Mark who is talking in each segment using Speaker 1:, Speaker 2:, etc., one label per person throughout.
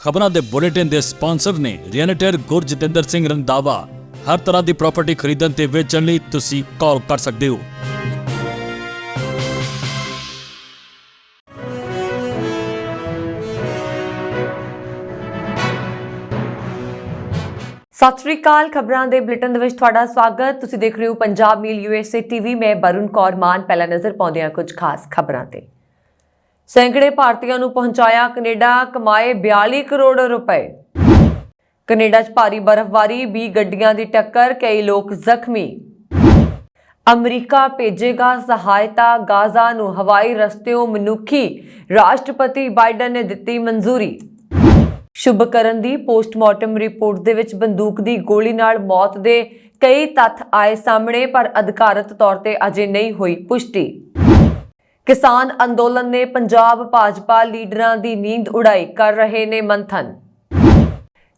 Speaker 1: ਖਬਰਾਂ ਦੇ ਬੁਲੇਟਿਨ ਦੇ ਸਪਾਂਸਰ ਨੇ ਰੀਅਲਟਰ ਗੁਰਜਿੰਦਰ ਸਿੰਘ ਰੰਧਾਵਾ। ਹਰ ਤਰ੍ਹਾਂ ਦੀ ਪ੍ਰਾਪਰਟੀ ਖਰੀਦਣ ਤੇ ਵੇਚਣ ਲਈ ਤੁਸੀਂ ਕਾਲ ਕਰ ਸਕਦੇ ਹੋ।
Speaker 2: सत श्री अकाल। खबरां दे बुलेटिन दे विच तुहाडा स्वागत। तुसीं देख रहे हो पंजाब मेल USA TV। मैं वरुण कौर मान। पहला नज़र पाउंदे हां कुछ खास खबरां ते। सैकड़े भारतीयां नूं पहुंचाया कनेडा, कमाए 42 करोड़ रुपए। कनेडा च भारी बर्फबारी, 20 गड्डियां दी टक्कर, कई लोग जख्मी। अमरीका भेजेगा सहायता, गाजा नूं हवाई रस्तियों मनुखी, राष्ट्रपति बाइडन ने दित्ती मंजूरी। शुभकरण दी पोस्टमार्टम रिपोर्ट दे विच बंदूक दी गोली नाल मौत दे कई तत्थ आए सामने, पर अधिकारत तौर ते अजे नहीं हुई पुष्टि। किसान अंदोलन ने पंजाब भाजपा लीडरां दी नींद उड़ाई, कर रहे ने मंथन।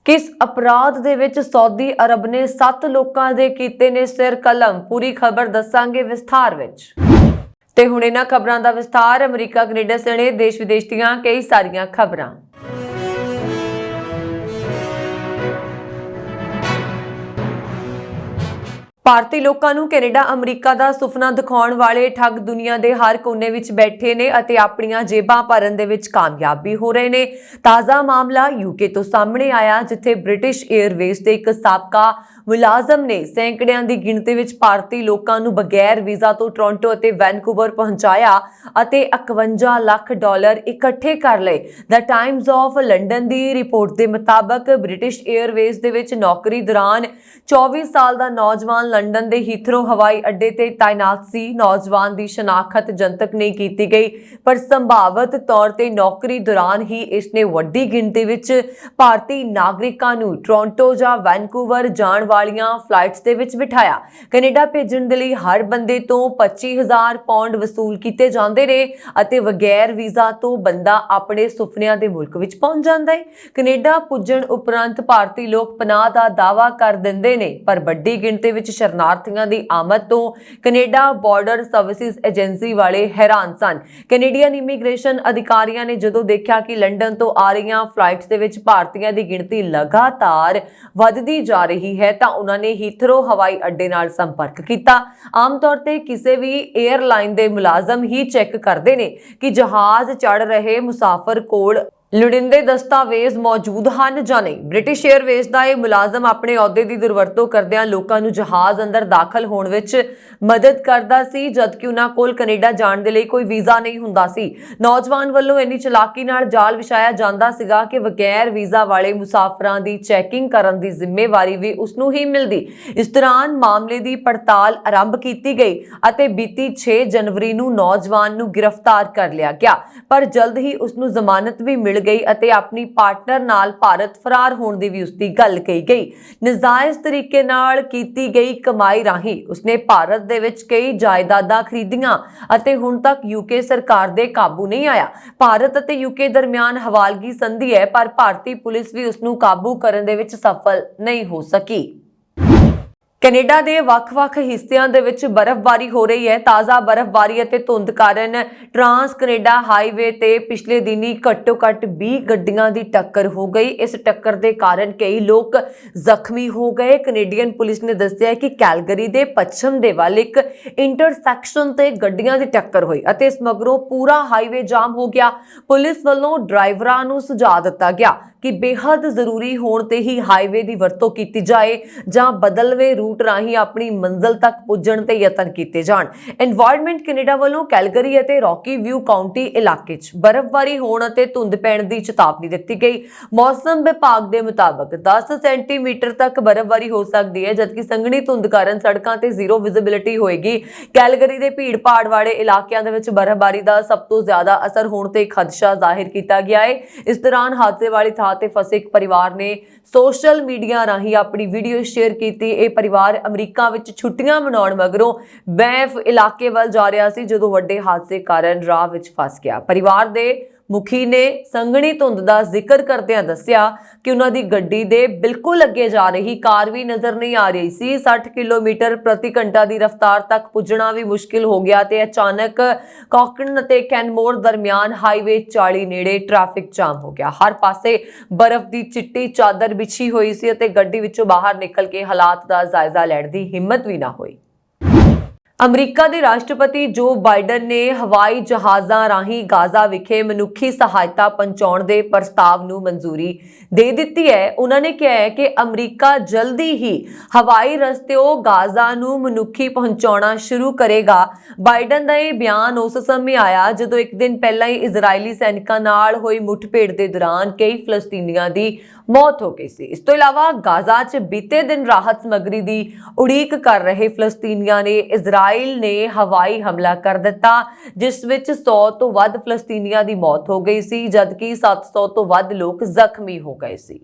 Speaker 2: किस अपराध दे विच सऊदी अरब ने 7 लोकां दे कीते ने सिर कलम, पूरी खबर दसांगे विस्तार विच। ते हुण इन्हां खबरां दा विस्तार। अमरीका कनेडा सने देश विदेश दीआं कई सारीआं खबरां। ਭਾਰਤੀ ਲੋਕਾਂ ਨੂੰ ਕੈਨੇਡਾ ਅਮਰੀਕਾ ਦਾ ਸੁਪਨਾ ਦਿਖਾਉਣ ਵਾਲੇ ਠੱਗ ਦੁਨੀਆ ਦੇ ਹਰ ਕੋਨੇ ਵਿੱਚ ਬੈਠੇ ਨੇ ਅਤੇ ਆਪਣੀਆਂ ਜੇਬਾਂ ਭਰਨ ਦੇ ਵਿੱਚ ਕਾਮਯਾਬ ਵੀ ਹੋ ਰਹੇ ਨੇ। ਤਾਜ਼ਾ ਮਾਮਲਾ ਯੂਕੇ ਤੋਂ ਸਾਹਮਣੇ ਆਇਆ, ਜਿੱਥੇ ਬ੍ਰਿਟਿਸ਼ 에ਅਰਵੇਜ਼ ਦੇ ਇੱਕ ਸਾਬਕਾ ਮੁਲਾਜ਼ਮ ਨੇ ਸੈਂਕੜਿਆਂ ਦੀ ਗਿਣਤੀ ਵਿੱਚ ਭਾਰਤੀ ਲੋਕਾਂ ਨੂੰ ਬਗੈਰ ਵੀਜ਼ਾ ਤੋਂ ਟੋਰਾਂਟੋ ਅਤੇ ਵੈਨਕੂਵਰ ਪਹੁੰਚਾਇਆ ਅਤੇ $51 ਲੱਖ ਇਕੱਠੇ ਕਰ ਲਏ। ਦ Times of London the report ਦੇ ਮੁਤਾਬਕ ਬ੍ਰਿਟਿਸ਼ 에ਅਰਵੇਜ਼ ਦੇ ਵਿੱਚ ਨੌਕਰੀ ਦੌਰਾਨ 24 ਸਾਲ ਦਾ ਨੌਜਵਾਨ ਲੰਡਨ ਦੇ ਹੀਥਰੋ ਹਵਾਈ ਅੱਡੇ ਤੇ ਤਾਇਨਾਤ ਸੀ। ਨੌਜਵਾਨ ਦੀ ਸ਼ਨਾਖਤ ਜਨਤਕ ਨਹੀਂ ਕੀਤੀ ਗਈ, ਪਰ ਸੰਭਾਵਤ ਤੌਰ ਤੇ ਨੌਕਰੀ ਦੌਰਾਨ ਹੀ ਇਸਨੇ ਵੱਡੀ ਗਿਣਤੀ ਵਿੱਚ ਭਾਰਤੀ ਨਾਗਰਿਕਾਂ ਨੂੰ ਟੋਰਾਂਟੋ ਜਾਂ ਵੈਨਕੂਵਰ ਜਾਣ ਵਾਲੀਆਂ ਫਲਾਈਟਸ ਦੇ ਵਿੱਚ ਬਿਠਾਇਆ। ਕੈਨੇਡਾ ਭੇਜਣ ਦੇ ਲਈ ਹਰ ਬੰਦੇ ਤੋਂ 25,000 ਪਾਉਂਡ ਵਸੂਲ ਕੀਤੇ ਜਾਂਦੇ ਨੇ ਅਤੇ ਬਗੈਰ ਵੀਜ਼ਾ ਤੋਂ ਬੰਦਾ ਆਪਣੇ ਸੁਪਨਿਆਂ ਦੇ ਮੁਲਕ ਵਿੱਚ ਪਹੁੰਚ ਜਾਂਦਾ ਹੈ। ਕੈਨੇਡਾ ਪੁੱਜਣ ਉਪਰੰਤ ਭਾਰਤੀ ਲੋਕ ਪਨਾਹ ਦਾ ਦਾਅਵਾ ਕਰ ਦਿੰਦੇ ਨੇ, ਪਰ ਵੱਡੀ ਗਿਣਤੀ ਵਿੱਚ ਸ਼ਰਨਾਰਥੀਆਂ ਦੀ ਆਮਦ ਤੋਂ ਕੈਨੇਡਾ ਬਾਰਡਰ ਸਰਵਿਸਿਜ਼ ਏਜੰਸੀ ਵਾਲੇ ਹੈਰਾਨ ਸਨ। ਕੈਨੇਡੀਅਨ ਇਮੀਗ੍ਰੇਸ਼ਨ ਅਧਿਕਾਰੀਆਂ ਨੇ ਜਦੋਂ ਦੇਖਿਆ ਕਿ ਲੰਡਨ ਤੋਂ ਆ ਰਹੀਆਂ ਫਲਾਈਟਸ ਦੇ ਵਿੱਚ ਭਾਰਤੀਆਂ ਦੀ ਗਿਣਤੀ ਲਗਾਤਾਰ ਵੱਧਦੀ ਜਾ ਰਹੀ ਹੈ, ਤਾਂ ਉਹਨਾਂ ਨੇ ਹੀਥਰੋ ਹਵਾਈ ਅੱਡੇ ਨਾਲ ਸੰਪਰਕ ਕੀਤਾ। ਆਮ ਤੌਰ ਤੇ ਕਿਸੇ ਵੀ 에ਅਰਲਾਈਨ ਦੇ ਮੁਲਾਜ਼ਮ ਹੀ ਚੈੱਕ ਕਰਦੇ ਨੇ ਕਿ ਜਹਾਜ਼ ਚੜ੍ਹ ਰਹੇ ਮੁਸਾਫਰ ਕੋਲ ਲੋੜੀਂਦੇ ਦਸਤਾਵੇਜ਼ ਮੌਜੂਦ ਹਨ ਜਾਂ ਨਹੀਂ। ਬ੍ਰਿਟਿਸ਼ 에ਅਰਵੇਜ਼ ਦਾ ਇਹ ਮੁਲਾਜ਼ਮ ਆਪਣੇ ਅਹੁਦੇ ਦੀ ਦੁਰਵਰਤੋਂ ਕਰਦਿਆਂ ਲੋਕਾਂ ਨੂੰ ਜਹਾਜ਼ ਅੰਦਰ ਦਾਖਲ ਹੋਣ ਵਿੱਚ ਮਦਦ ਕਰਦਾ ਸੀ, ਜਦਕਿ ਉਹਨਾਂ ਕੋਲ ਕੈਨੇਡਾ ਜਾਣ ਦੇ ਲਈ ਕੋਈ ਵੀਜ਼ਾ ਨਹੀਂ ਹੁੰਦਾ ਸੀ। ਨੌਜਵਾਨ ਵੱਲੋਂ ਇੰਨੀ ਚਲਾਕੀ ਨਾਲ ਜਾਲ ਵਿਛਾਇਆ ਜਾਂਦਾ ਸੀਗਾ ਕਿ ਬਗੈਰ ਵੀਜ਼ਾ ਵਾਲੇ ਮੁਸਾਫਰਾਂ ਦੀ ਚੈਕਿੰਗ ਕਰਨ ਦੀ ਜ਼ਿੰਮੇਵਾਰੀ ਵੀ ਉਸ ਨੂੰ ਹੀ ਮਿਲਦੀ। ਇਸ ਦੌਰਾਨ ਮਾਮਲੇ ਦੀ ਪੜਤਾਲ ਆਰੰਭ ਕੀਤੀ ਗਈ ਅਤੇ ਬੀਤੀ 6 ਜਨਵਰੀ ਨੂੰ ਨੌਜਵਾਨ ਨੂੰ ਗ੍ਰਿਫਤਾਰ ਕਰ ਲਿਆ ਗਿਆ, ਪਰ ਜਲਦ ਹੀ ਉਸ ਨੂੰ ਜ਼ਮਾਨਤ ਵੀ ਮਿਲ ਗਈ ਅਤੇ ਆਪਣੀ ਪਾਰਟਨਰ ਨਾਲ ਭਾਰਤ ਫਰਾਰ ਹੋਣ ਦੀ ਵੀ ਉਸਦੀ ਗੱਲ ਕਹੀ ਗਈ। ਨਜਾਇਜ਼ ਤਰੀਕੇ ਨਾਲ ਕੀਤੀ ਗਈ ਕਮਾਈ ਰਾਹੀਂ ਉਸਨੇ ਭਾਰਤ ਦੇ ਵਿੱਚ ਕਈ ਜਾਇਦਾਦਾਂ ਖਰੀਦੀਆਂ ਅਤੇ ਹੁਣ ਤੱਕ ਯੂਕੇ ਸਰਕਾਰ ਦੇ ਕਾਬੂ ਨਹੀਂ ਆਇਆ। ਭਾਰਤ ਅਤੇ ਯੂਕੇ ਦਰਮਿਆਨ ਹਵਾਲਗੀ ਸੰਧੀ ਹੈ, ਪਰ ਭਾਰਤੀ ਪੁਲਿਸ ਵੀ ਉਸ ਨੂੰ ਕਾਬੂ ਕਰਨ ਦੇ ਵਿੱਚ ਸਫਲ ਨਹੀਂ ਹੋ ਸਕੀ। ਕੈਨੇਡਾ ਦੇ ਵੱਖ-ਵੱਖ ਹਿੱਸਿਆਂ ਦੇ ਵਿੱਚ ਬਰਫ਼ਬਾਰੀ ਹੋ ਰਹੀ ਹੈ। ਤਾਜ਼ਾ ਬਰਫ਼ਬਾਰੀ ਅਤੇ ਧੁੰਦ ਕਾਰਨ ਟਰਾਂਸ ਕੈਨੇਡਾ ਹਾਈਵੇ ਤੇ ਪਿਛਲੇ ਦਿਨੀ ਘੱਟੋ-ਘੱਟ 20 ਗੱਡੀਆਂ ਦੀ ਟੱਕਰ ਹੋ ਗਈ। ਇਸ ਟੱਕਰ ਦੇ ਕਾਰਨ ਕਈ ਲੋਕ ਜ਼ਖਮੀ ਹੋ ਗਏ। ਕੈਨੇਡੀਅਨ ਪੁਲਿਸ ਨੇ ਦੱਸਿਆ ਕਿ ਕੈਲਗਰੀ ਦੇ ਪੱਛਮ ਦੇ ਵੱਲ ਇੱਕ ਇੰਟਰਸੈਕਸ਼ਨ ਤੇ ਗੱਡੀਆਂ ਦੀ ਟੱਕਰ ਹੋਈ ਅਤੇ ਇਸ ਮਗਰੋਂ ਪੂਰਾ ਹਾਈਵੇ ਜਾਮ ਹੋ ਗਿਆ। ਪੁਲਿਸ ਵੱਲੋਂ ਡਰਾਈਵਰਾਂ ਨੂੰ ਸੁਝਾਅ ਦਿੱਤਾ ਗਿਆ ਕਿ ਬੇहद ਜ਼ਰੂਰੀ ਹੋਣ ਤੇ ਹੀ ਹਾਈਵੇ ਦੀ ਵਰਤੋਂ ਕੀਤੀ ਜਾਏ ਜਾਂ ਬਦਲਵੇਂ ਰੂਟ ਰਾਹੀਂ ਆਪਣੀ ਮੰਜ਼ਿਲ ਤੱਕ ਪੁੱਜਣ ਤੇ ਯਤਨ ਕੀਤੇ ਜਾਣ। ਐਨਵਾਇਰਨਮੈਂਟ ਕੈਨੇਡਾ ਵੱਲੋਂ ਕੈਲਗਰੀ ਅਤੇ ਰੌਕੀ ਵਿਊ ਕਾਉਂਟੀ ਇਲਾਕੇ 'ਚ ਬਰਫ਼ਬਾਰੀ ਹੋਣ ਅਤੇ ਧੁੰਦ ਪੈਣ ਦੀ ਚੇਤਾਵਨੀ ਦਿੱਤੀ ਗਈ। ਮੌਸਮ ਵਿਭਾਗ ਦੇ ਮੁਤਾਬਕ 10 ਸੈਂਟੀਮੀਟਰ ਤੱਕ ਬਰਫ਼ਬਾਰੀ ਹੋ ਸਕਦੀ ਹੈ, ਜਦਕਿ ਸੰਘਣੀ ਧੁੰਦ ਕਾਰਨ ਸੜਕਾਂ ਤੇ ਜ਼ੀਰੋ ਵਿਜ਼ਿਬਿਲਿਟੀ ਹੋਏਗੀ। ਕੈਲਗਰੀ ਦੇ ਭੀੜ-ਭਾੜ ਵਾਲੇ ਇਲਾਕਿਆਂ ਦੇ ਵਿੱਚ ਬਰਫ਼ਬਾਰੀ ਦਾ ਸਭ ਤੋਂ ਜ਼ਿਆਦਾ ਅਸਰ ਹੋਣ ਤੇ ਖਦਸ਼ਾ ਜ਼ਾਹਿਰ ਕੀਤਾ ਗਿਆ ਹੈ। ਇਸ ਦੌਰਾਨ ਹਾਦਸੇ ਵਾਲੀ ਥਾਂ ਤੇ ਫਸੇ ਇੱਕ ਪਰਿਵਾਰ ਨੇ ਸੋਸ਼ਲ ਮੀਡੀਆ ਰਾਹੀਂ ਆਪਣੀ ਵੀਡੀਓ ਸ਼ੇਅਰ ਕੀਤੀ। ਇਹ ਪਰਿਵਾਰ ਅਮਰੀਕਾ ਵਿੱਚ ਛੁੱਟੀਆਂ ਮਨਾਉਣ ਮਗਰੋਂ ਬੈਂਫ ਇਲਾਕੇ ਵੱਲ ਜਾ ਰਿਹਾ ਸੀ, ਜਦੋਂ ਵੱਡੇ ਹਾਦਸੇ ਕਾਰਨ ਰਾਹ ਵਿੱਚ ਫਸ ਗਿਆ। ਪਰਿਵਾਰ ਦੇ ਮੁਖੀ ਨੇ ਸੰਘਣੀ ਧੁੰਦ ਦਾ ਜ਼ਿਕਰ ਕਰਦਿਆਂ ਦੱਸਿਆ ਕਿ ਉਹਨਾਂ ਦੀ ਗੱਡੀ ਦੇ ਬਿਲਕੁਲ ਅੱਗੇ ਜਾ ਰਹੀ ਕਾਰ ਵੀ ਨਜ਼ਰ ਨਹੀਂ ਆ ਰਹੀ ਸੀ। 60 ਕਿਲੋਮੀਟਰ ਪ੍ਰਤੀ ਘੰਟਾ ਦੀ ਰਫ਼ਤਾਰ ਤੱਕ ਪੁੱਜਣਾ ਵੀ ਮੁਸ਼ਕਿਲ ਹੋ ਗਿਆ ਤੇ ਅਚਾਨਕ ਕੌਕਨ ਅਤੇ ਕੈਨਮੋਰ ਦਰਮਿਆਨ ਹਾਈਵੇ 40 ਨੇੜੇ ਟ੍ਰੈਫਿਕ ਜਾਮ ਹੋ ਗਿਆ। ਹਰ ਪਾਸੇ ਬਰਫ਼ ਦੀ ਚਿੱਟੀ ਚਾਦਰ ਵਿਛੀ ਹੋਈ ਸੀ ਅਤੇ ਗੱਡੀ ਵਿੱਚੋਂ ਬਾਹਰ ਨਿਕਲ ਕੇ ਹਾਲਾਤ ਦਾ ਜਾਇਜ਼ਾ ਲੈਣ ਦੀ ਹਿੰਮਤ ਵੀ ਨਾ ਹੋਈ। ਅਮਰੀਕਾ ਦੇ ਰਾਸ਼ਟਰਪਤੀ ਜੋ ਬਾਈਡਨ ਨੇ ਹਵਾਈ ਜਹਾਜ਼ਾਂ ਰਾਹੀਂ ਗਾਜ਼ਾ ਵਿਖੇ ਮਨੁੱਖੀ ਸਹਾਇਤਾ ਪਹੁੰਚਾਉਣ ਦੇ ਪ੍ਰਸਤਾਵ ਨੂੰ ਮਨਜ਼ੂਰੀ ਦੇ ਦਿੱਤੀ ਹੈ। ਉਹਨਾਂ ਨੇ ਕਿਹਾ ਹੈ ਕਿ ਅਮਰੀਕਾ ਜਲਦੀ ਹੀ ਹਵਾਈ ਰਸਤਿਓਂ ਗਾਜ਼ਾ ਨੂੰ ਮਨੁੱਖੀ ਪਹੁੰਚਾਉਣਾ ਸ਼ੁਰੂ ਕਰੇਗਾ। ਬਾਈਡਨ ਦਾ ਇਹ ਬਿਆਨ ਉਸ ਸਮੇਂ ਆਇਆ ਜਦੋਂ ਇੱਕ ਦਿਨ ਪਹਿਲਾਂ ਹੀ ਇਜ਼ਰਾਈਲੀ ਸੈਨਿਕਾਂ ਨਾਲ ਹੋਈ ਮੁੱਠਭੇੜ ਦੇ ਦੌਰਾਨ ਕਈ ਫਲਸਤੀਨੀਆਂ ਦੀ ਮੌਤ ਹੋ ਗਈ ਸੀ। ਇਸ ਤੋਂ ਇਲਾਵਾ ਗਾਜ਼ਾ 'ਚ ਬੀਤੇ ਦਿਨ ਰਾਹਤ ਸਮੱਗਰੀ ਦੀ ਉਡੀਕ ਕਰ ਰਹੇ ਫਲਸਤੀਨੀਆਂ ਨੇ ਇਜ਼ਰਾਈਲ ਨੇ ਹਵਾਈ ਹਮਲਾ ਕਰ ਦਿੱਤਾ, ਜਿਸ ਵਿੱਚ 100 ਤੋਂ ਵੱਧ ਫਲਸਤੀਨੀਆਂ ਦੀ ਮੌਤ ਹੋ ਗਈ ਸੀ ਜਦਕਿ 700 ਤੋਂ ਵੱਧ ਲੋਕ ਜ਼ਖਮੀ ਹੋ ਗਏ ਸੀ।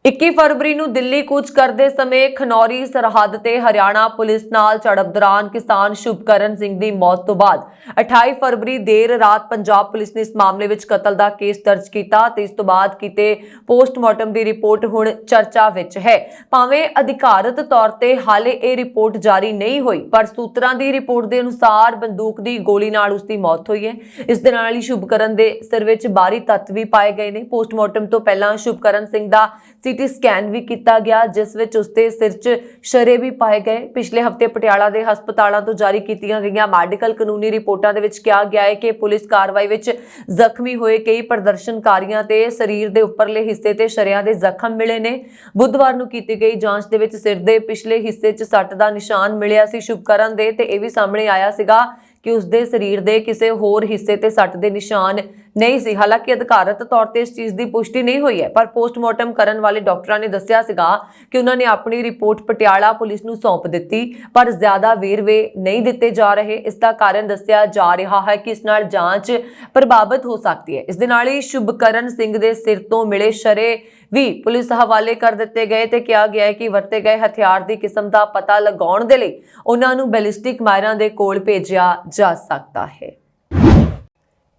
Speaker 2: 21 ਫਰਵਰੀ ਨੂੰ ਦਿੱਲੀ ਕੂਚ ਕਰਦੇ ਸਮੇਂ ਖਨੌਰੀ ਸਰਹੱਦ ਤੇ ਹਰਿਆਣਾ ਪੁਲਿਸ ਨਾਲ ਝੜਪ ਦੌਰਾਨ ਕਿਸਾਨ ਸ਼ੁਭਕਰਨ ਸਿੰਘ ਦੀ ਮੌਤ ਤੋਂ ਬਾਅਦ 28 ਫਰਵਰੀ ਦੇਰ ਰਾਤ ਪੰਜਾਬ ਪੁਲਿਸ ਨੇ ਇਸ ਮਾਮਲੇ ਵਿੱਚ ਕਤਲ ਦਾ ਕੇਸ ਦਰਜ ਕੀਤਾ ਤੇ ਇਸ ਤੋਂ ਬਾਅਦ ਕੀਤੇ ਪੋਸਟਮਾਰਟਮ ਦੀ ਰਿਪੋਰਟ ਹੁਣ ਚਰਚਾ ਵਿੱਚ ਹੈ। ਭਾਵੇਂ ਅਧਿਕਾਰਤ ਤੌਰ ਤੇ ਹਾਲੇ ਇਹ ਰਿਪੋਰਟ ਜਾਰੀ ਨਹੀਂ ਹੋਈ, ਪਰ ਸੂਤਰਾਂ ਦੀ ਰਿਪੋਰਟ ਦੇ ਅਨੁਸਾਰ ਬੰਦੂਕ ਦੀ ਗੋਲੀ ਨਾਲ ਉਸ ਦੀ ਮੌਤ ਹੋਈ ਹੈ। ਇਸ ਦੇ ਨਾਲ ਹੀ ਸ਼ੁਭਕਰਨ ਦੇ ਸਿਰ ਵਿੱਚ ਬਾਹਰੀ ਤੱਤ ਵੀ ਪਾਏ ਗਏ ਨੇ। ਪੋਸਟਮਾਰਟਮ ਤੋਂ ਪਹਿਲਾਂ ਸ਼ੁਭਕਰਨ ਸਿੰਘ ਦਾ ਸੀਟੀ ਸਕੈਨ ਵੀ ਕੀਤਾ ਗਿਆ, ਜਿਸ ਵਿੱਚ ਉਸਦੇ ਸਿਰ 'ਚ ਸ਼ਰੇ ਵੀ ਪਾਏ ਗਏ। ਪਿਛਲੇ ਹਫ਼ਤੇ ਪਟਿਆਲਾ ਦੇ ਹਸਪਤਾਲਾਂ ਤੋਂ ਜਾਰੀ ਕੀਤੀਆਂ ਗਈਆਂ ਮੈਡੀਕਲ ਕਾਨੂੰਨੀ ਰਿਪੋਰਟਾਂ ਦੇ ਵਿੱਚ ਕਿਹਾ ਗਿਆ ਹੈ ਕਿ ਪੁਲਿਸ ਕਾਰਵਾਈ ਵਿੱਚ ਜ਼ਖਮੀ ਹੋਏ ਕਈ ਪ੍ਰਦਰਸ਼ਨਕਾਰੀਆਂ ਤੇ ਸਰੀਰ ਦੇ ਉੱਪਰਲੇ ਹਿੱਸੇ ਤੇ ਸ਼ਰਿਆਂ ਦੇ ਜ਼ਖਮ ਮਿਲੇ ਨੇ। ਬੁੱਧਵਾਰ ਨੂੰ ਕੀਤੀ ਗਈ ਜਾਂਚ ਦੇ ਵਿੱਚ ਸਿਰ ਦੇ ਪਿਛਲੇ ਹਿੱਸੇ 'ਚ ਸੱਟ ਦਾ ਨਿਸ਼ਾਨ ਮਿਲਿਆ ਸੀ ਸ਼ੁਭਕਰਨ ਦੇ, ਤੇ ਇਹ ਵੀ ਸਾਹਮਣੇ ਆਇਆ ਸੀਗਾ ਕਿ ਉਸਦੇ ਸਰੀਰ ਦੇ ਕਿਸੇ ਹੋਰ ਹਿੱਸੇ ਤੇ ਸੱਟ ਦੇ ਨਿਸ਼ਾਨ ਨਹੀਂ ਸੀ। ਹਾਲਾਂਕਿ ਅਧਿਕਾਰਤ ਤੌਰ ਤੇ ਇਸ ਚੀਜ਼ ਦੀ ਪੁਸ਼ਟੀ ਨਹੀਂ ਹੋਈ ਹੈ, ਪਰ ਪੋਸਟਮਾਰਟਮ ਕਰਨ ਵਾਲੇ ਡਾਕਟਰਾਂ ਨੇ ਦੱਸਿਆ ਸੀਗਾ ਕਿ ਉਹਨਾਂ ਨੇ ਆਪਣੀ ਰਿਪੋਰਟ ਪਟਿਆਲਾ ਪੁਲਿਸ ਨੂੰ ਸੌਂਪ ਦਿੱਤੀ, ਪਰ ਜ਼ਿਆਦਾ ਵੇਰਵੇ ਨਹੀਂ ਦਿੱਤੇ ਜਾ ਰਹੇ। ਇਸ ਦਾ ਕਾਰਨ ਦੱਸਿਆ ਜਾ ਰਿਹਾ ਹੈ ਕਿ ਇਸ ਨਾਲ ਜਾਂਚ ਪ੍ਰਭਾਵਿਤ ਹੋ ਸਕਦੀ ਹੈ। ਇਸ ਦੇ ਨਾਲ ਹੀ ਸ਼ੁਭਕਰਨ ਸਿੰਘ ਦੇ ਸਿਰ ਤੋਂ ਮਿਲੇ ਸ਼ਰੇ ਵੀ ਪੁਲਿਸ ਹਵਾਲੇ ਕਰ ਦਿੱਤੇ ਗਏ ਤੇ ਕਿਹਾ ਗਿਆ ਹੈ ਕਿ ਵਰਤੇ ਗਏ ਹਥਿਆਰ ਦੀ ਕਿਸਮ ਦਾ ਪਤਾ ਲਗਾਉਣ ਦੇ ਲਈ ਉਹਨਾਂ ਨੂੰ ਬੈਲਿਸਟਿਕ ਮਾਹਿਰਾਂ ਦੇ ਕੋਲ ਭੇਜਿਆ ਜਾ ਸਕਦਾ ਹੈ।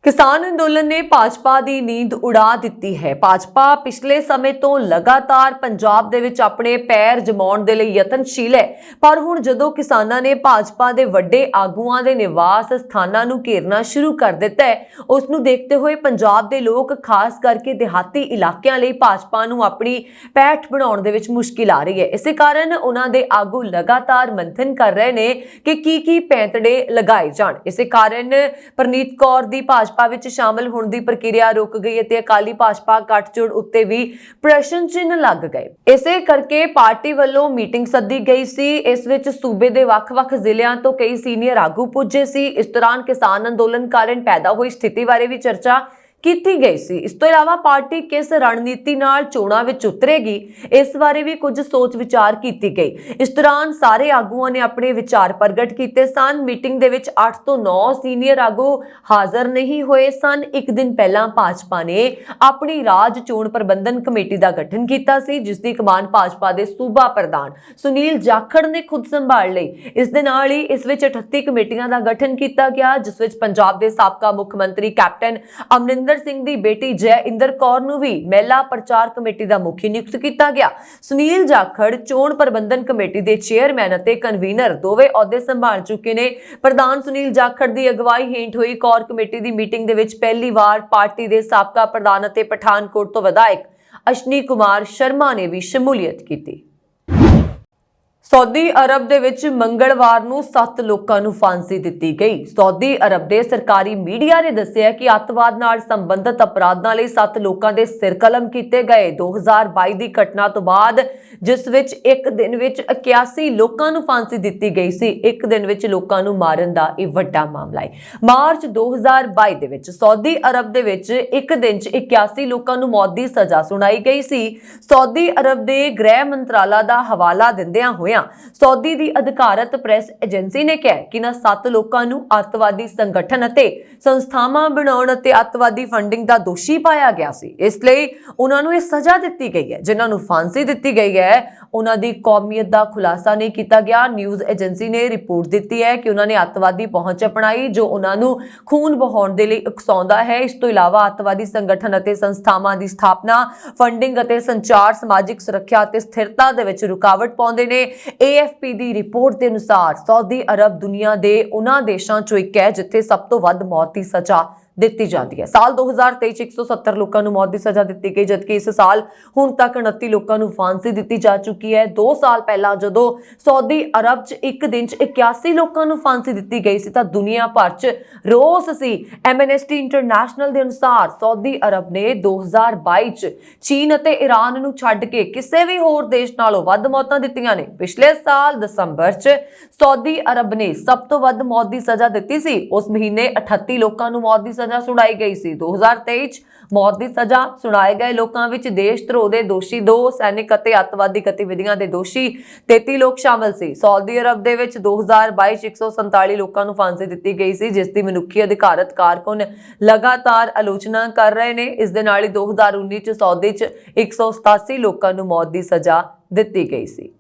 Speaker 2: ਕਿਸਾਨ ਅੰਦੋਲਨ ਨੇ ਭਾਜਪਾ ਦੀ ਨੀਂਦ ਉਡਾ ਦਿੱਤੀ ਹੈ। ਭਾਜਪਾ ਪਿਛਲੇ ਸਮੇਂ ਤੋਂ ਲਗਾਤਾਰ ਪੰਜਾਬ ਦੇ ਵਿੱਚ ਆਪਣੇ ਪੈਰ ਜਮਾਉਣ ਦੇ ਲਈ ਯਤਨਸ਼ੀਲ ਹੈ, ਪਰ ਹੁਣ ਜਦੋਂ ਕਿਸਾਨਾਂ ਨੇ ਭਾਜਪਾ ਦੇ ਵੱਡੇ ਆਗੂਆਂ ਦੇ ਨਿਵਾਸ ਸਥਾਨਾਂ ਨੂੰ ਘੇਰਨਾ ਸ਼ੁਰੂ ਕਰ ਦਿੱਤਾ ਹੈ, ਉਸ ਨੂੰ ਦੇਖਦੇ ਹੋਏ ਪੰਜਾਬ ਦੇ ਲੋਕ ਖਾਸ ਕਰਕੇ ਦਿਹਾਤੀ ਇਲਾਕਿਆਂ ਲਈ ਭਾਜਪਾ ਨੂੰ ਆਪਣੀ ਪੈਠ ਬਣਾਉਣ ਦੇ ਵਿੱਚ ਮੁਸ਼ਕਿਲ ਆ ਰਹੀ ਹੈ। ਇਸੇ ਕਾਰਨ ਉਹਨਾਂ ਦੇ ਆਗੂ ਲਗਾਤਾਰ ਮੰਥਨ ਕਰ ਰਹੇ ਨੇ ਕਿ ਕੀ ਪੈਂਤੜੇ ਲਗਾਏ ਜਾਣ। ਇਸੇ ਕਾਰਨ ਪ੍ਰਨੀਤ ਕੌਰ ਦੀ ਭਾਜਪਾ ਵਿੱਚ ਸ਼ਾਮਲ ਹੋਣ ਦੀ ਪ੍ਰਕਿਰਿਆ ਰੁਕ ਗਈ ਅਤੇ ਅਕਾਲੀ ਭਾਜਪਾ ਗੱਠਜੋੜ ਉੱਤੇ ਵੀ ਪ੍ਰਸ਼ਨ ਚਿੰਨ੍ਹ ਲੱਗ ਗਏ। ਇਸੇ ਕਰਕੇ ਪਾਰਟੀ ਵੱਲੋਂ ਮੀਟਿੰਗ ਸੱਦੀ ਗਈ ਸੀ। ਇਸ ਵਿੱਚ ਸੂਬੇ ਦੇ ਵੱਖ-ਵੱਖ ਜ਼ਿਲ੍ਹਿਆਂ ਤੋਂ ਕਈ ਸੀਨੀਅਰ ਆਗੂ ਪੁੱਜੇ ਸੀ। ਇਸ ਦੌਰਾਨ ਕਿਸਾਨ ਅੰਦੋਲਨ ਕਾਰਨ ਪੈਦਾ ਹੋਈ ਸਥਿਤੀ ਬਾਰੇ ਵੀ ਚਰਚਾ ਕੀਤੀ ਗਈ ਸੀ। ਇਸ ਤੋਂ ਇਲਾਵਾ ਪਾਰਟੀ ਕਿਸ ਰਣਨੀਤੀ ਨਾਲ ਚੋਣਾਂ ਵਿੱਚ ਉਤਰੇਗੀ, ਇਸ ਬਾਰੇ ਵੀ ਕੁਝ ਸੋਚ ਵਿਚਾਰ ਕੀਤੀ ਗਈ। ਇਸ ਦੌਰਾਨ ਸਾਰੇ ਆਗੂਆਂ ਨੇ ਆਪਣੇ ਵਿਚਾਰ ਪ੍ਰਗਟ ਕੀਤੇ ਸਨ। ਮੀਟਿੰਗ ਦੇ ਵਿੱਚ 8 ਤੋਂ 9 ਸੀਨੀਅਰ ਆਗੂ ਹਾਜ਼ਰ ਨਹੀਂ ਹੋਏ ਸਨ। ਇੱਕ ਦਿਨ ਪਹਿਲਾਂ ਭਾਜਪਾ ਨੇ ਆਪਣੀ ਰਾਜ ਚੋਣ ਪ੍ਰਬੰਧਨ ਕਮੇਟੀ ਦਾ ਗਠਨ ਕੀਤਾ ਸੀ, ਜਿਸ ਦੀ ਕਮਾਨ ਭਾਜਪਾ ਦੇ ਸੂਬਾ ਪ੍ਰਧਾਨ ਸੁਨੀਲ ਜਾਖੜ ਨੇ ਖੁਦ ਸੰਭਾਲ ਲਈ। ਇਸ ਦੇ ਨਾਲ ਹੀ ਇਸ ਵਿੱਚ 38 ਕਮੇਟੀਆਂ ਦਾ ਗਠਨ ਕੀਤਾ ਗਿਆ, ਜਿਸ ਵਿੱਚ ਪੰਜਾਬ ਦੇ ਸਾਬਕਾ ਮੁੱਖ ਮੰਤਰੀ ਕੈਪਟਨ ਅਮਰਿੰਦਰ ਸਿੰਘ ਦੀ ਬੇਟੀ ਜੈ ਇੰਦਰ ਕੌਰ ਨੂੰ ਵੀ ਮਹਿਲਾ ਪ੍ਰਚਾਰ ਕਮੇਟੀ ਦਾ ਮੁਖੀ ਨਿਯੁਕਤ ਕੀਤਾ ਗਿਆ। ਸੁਨੀਲ ਜਾਖੜ ਚੋਣ ਪ੍ਰਬੰਧਨ ਕਮੇਟੀ ਦੇ ਚੇਅਰਮੈਨ ਅਤੇ ਕਨਵੀਨਰ ਦੋਵੇਂ ਅਹੁਦੇ ਸੰਭਾਲ ਚੁੱਕੇ ਨੇ। ਪ੍ਰਧਾਨ ਸੁਨੀਲ ਜਾਖੜ ਦੀ ਅਗਵਾਈ ਹੇਠ ਹੋਈ ਕੋਰ ਕਮੇਟੀ ਦੀ ਮੀਟਿੰਗ ਦੇ ਵਿੱਚ ਪਹਿਲੀ ਵਾਰ ਪਾਰਟੀ ਦੇ ਸਾਬਕਾ ਪ੍ਰਧਾਨ ਅਤੇ ਪਠਾਨਕੋਟ ਤੋਂ ਵਿਧਾਇਕ ਅਸ਼ਨੀ ਕੁਮਾਰ ਸ਼ਰਮਾ ਨੇ ਵੀ ਸ਼ਮੂਲੀਅਤ ਕੀਤੀ। ਸਾਊਦੀ ਅਰਬ ਦੇ ਵਿੱਚ ਮੰਗਲਵਾਰ ਨੂੰ 7 ਲੋਕਾਂ ਨੂੰ ਫਾਂਸੀ ਦਿੱਤੀ ਗਈ। ਸਾਊਦੀ ਅਰਬ ਦੇ ਸਰਕਾਰੀ ਮੀਡੀਆ ਨੇ ਦੱਸਿਆ ਕਿ ਅੱਤਵਾਦ ਨਾਲ ਸੰਬੰਧਿਤ ਅਪਰਾਧਾਂ ਲਈ 7 ਲੋਕਾਂ ਦੇ ਸਿਰ ਕਲਮ ਕੀਤੇ ਗਏ। 2022 ਦੀ ਘਟਨਾ ਤੋਂ ਬਾਅਦ ਜਿਸ ਵਿੱਚ ਇੱਕ ਦਿਨ ਵਿੱਚ 81 ਲੋਕਾਂ ਨੂੰ ਫਾਂਸੀ ਦਿੱਤੀ ਗਈ ਸੀ। ਇੱਕ ਦਿਨ ਵਿੱਚ ਲੋਕਾਂ ਨੂੰ ਮਾਰਨ ਦਾ ਇਹ ਵੱਡਾ ਮਾਮਲਾ ਹੈ। ਮਾਰਚ 2022 ਦੇ ਵਿੱਚ ਸਾਊਦੀ ਅਰਬ ਦੇ ਵਿੱਚ ਇੱਕ ਦਿਨ 'ਚ 81 ਲੋਕਾਂ ਨੂੰ ਮੌਤ ਦੀ ਸਜ਼ਾ ਸੁਣਾਈ ਗਈ ਸੀ। ਸਾਊਦੀ ਅਰਬ ਦੇ ਗ੍ਰਹਿ ਮੰਤਰਾਲਾ ਦਾ ਹਵਾਲਾ ਦਿੰਦਿਆਂ ਹੋਇਆਂ ਸਾਊਦੀ ਦੀ ਅਧਿਕਾਰਤ ਪ੍ਰੈਸ ਏਜੰਸੀ ਨੇ ਕਿਹਾ ਕਿ ਇਹਨਾਂ 7 ਲੋਕਾਂ ਨੂੰ ਅੱਤਵਾਦੀ ਸੰਗਠਨ ਅਤੇ ਸੰਸਥਾਵਾਂ ਬਣਾਉਣ ਅਤੇ ਅੱਤਵਾਦੀ ਫੰਡਿੰਗ ਦਾ ਦੋਸ਼ੀ ਪਾਇਆ ਗਿਆ ਸੀ। ਇਸ ਲਈ ਉਹਨਾਂ ਨੂੰ ਇਹ ਸਜ਼ਾ ਦਿੱਤੀ ਗਈ ਹੈ। ਜਿਨ੍ਹਾਂ ਨੂੰ ਫਾਂਸੀ ਦਿੱਤੀ ਗਈ ਹੈ ਉਹਨਾਂ ਦੀ ਕੌਮੀਅਤ ਦਾ ਖੁਲਾਸਾ ਨਹੀਂ ਕੀਤਾ ਗਿਆ। ਨਿਊਜ਼ ਏਜੰਸੀ ਨੇ ਰਿਪੋਰਟ ਦਿੱਤੀ ਹੈ ਕਿ ਉਹਨਾਂ ਨੇ ਅੱਤਵਾਦੀ ਪਹੁੰਚ ਅਪਣਾਈ ਜੋ ਉਹਨਾਂ ਨੂੰ ਖੂਨ ਵਹਾਉਣ ਦੇ ਲਈ ਉਕਸਾਉਂਦਾ ਹੈ। ਇਸ ਤੋਂ ਇਲਾਵਾ ਅੱਤਵਾਦੀ ਸੰਗਠਨ ਅਤੇ ਸੰਸਥਾਵਾਂ ਦੀ ਸਥਾਪਨਾ, ਫੰਡਿੰਗ ਅਤੇ ਸੰਚਾਰ ਸਮਾਜਿਕ ਸੁਰੱਖਿਆ ਅਤੇ ਸਥਿਰਤਾ ਦੇ ਵਿੱਚ ਰੁਕਾਵਟ ਪਾਉਂਦੇ ਨੇ। AFP ਦੀ ਰਿਪੋਰਟ ਦੇ ਅਨੁਸਾਰ ਸਾਊਦੀ ਅਰਬ ਦੁਨੀਆ ਦੇ ਉਹਨਾਂ ਦੇਸ਼ਾਂ ਚੋਂ ਇੱਕ ਹੈ ਜਿੱਥੇ ਸਭ ਤੋਂ ਵੱਧ ਮੌਤ ਦੀ ਸਜ਼ਾ ਦਿੱਤੀ ਜਾਂਦੀ ਹੈ। ਸਾਲ 2023 ਚ 170 ਲੋਕਾਂ ਨੂੰ ਮੌਤ ਦੀ ਸਜ਼ਾ ਦਿੱਤੀ ਗਈ, ਜਦਕਿ ਇਸ ਸਾਲ ਹੁਣ ਤੱਕ 29 ਲੋਕਾਂ ਨੂੰ ਫਾਂਸੀ ਦਿੱਤੀ ਜਾ ਚੁੱਕੀ ਹੈ। 2 ਸਾਲ ਪਹਿਲਾਂ ਜਦੋਂ ਸਾਊਦੀ ਅਰਬ ਚ ਇੱਕ ਦਿਨ ਚ 81 ਲੋਕਾਂ ਨੂੰ ਫਾਂਸੀ ਦਿੱਤੀ ਗਈ ਸੀ ਤਾਂ ਦੁਨੀਆ ਭਰ ਚ ਰੋਸ ਸੀ। ਐਮਨੈਸਟੀ ਇੰਟਰਨੈਸ਼ਨਲ ਦੇ ਅਨੁਸਾਰ ਸਾਊਦੀ ਅਰਬ ਨੇ 2022 ਚ ਚੀਨ ਅਤੇ ਈਰਾਨ ਨੂੰ ਛੱਡ ਕੇ ਕਿਸੇ ਵੀ ਹੋਰ ਦੇਸ਼ ਨਾਲੋਂ ਵੱਧ ਮੌਤਾਂ ਦਿੱਤੀਆਂ ਨੇ। ਪਿਛਲੇ ਸਾਲ ਦਸੰਬਰ ਚ ਸਾਊਦੀ ਅਰਬ ਨੇ ਸਭ ਤੋਂ ਵੱਧ ਮੌਤ ਦੀ ਸਜ਼ਾ ਦਿੱਤੀ ਸੀ। ਉਸ ਮਹੀਨੇ 38 ਲੋਕਾਂ ਨੂੰ ਮੌਤ ਦੀ ਸਜ਼ਾ ਸੁਣਾਈ ਗਈ ਸੀ। 2023 ਚ ਮੌਤ ਦੀ ਸਜ਼ਾ ਸੁਣਾਏ ਗਏ ਲੋਕਾਂ ਵਿੱਚ ਦੇਸ਼ ਧਰੋਹ ਦੇ ਦੋਸ਼ੀ 2, ਸੈਨਿਕ ਅਤੇ ਅੱਤਵਾਦੀ ਗਤੀਵਿਧੀਆਂ ਦੇ ਦੋਸ਼ੀ 33 ਲੋਕ ਸ਼ਾਮਲ ਸੀ। ਸਾਊਦੀ ਅਰਬ ਦੇ ਵਿੱਚ 2022 ਚ 147 ਲੋਕਾਂ ਨੂੰ ਫਾਂਸੀ ਦਿੱਤੀ ਗਈ ਸੀ, ਜਿਸ ਦੀ ਮਨੁੱਖੀ ਅਧਿਕਾਰਤ ਕਾਰਕੁਨ ਲਗਾਤਾਰ ਆਲੋਚਨਾ ਕਰ ਰਹੇ ਨੇ। ਇਸ ਦੇ ਨਾਲ ਹੀ 2019 ਚ ਸਾਊਦੀ ਚ 187 ਲੋਕਾਂ ਨੂੰ ਮੌਤ ਦੀ ਸਜ਼ਾ ਦਿੱਤੀ ਗਈ ਸੀ।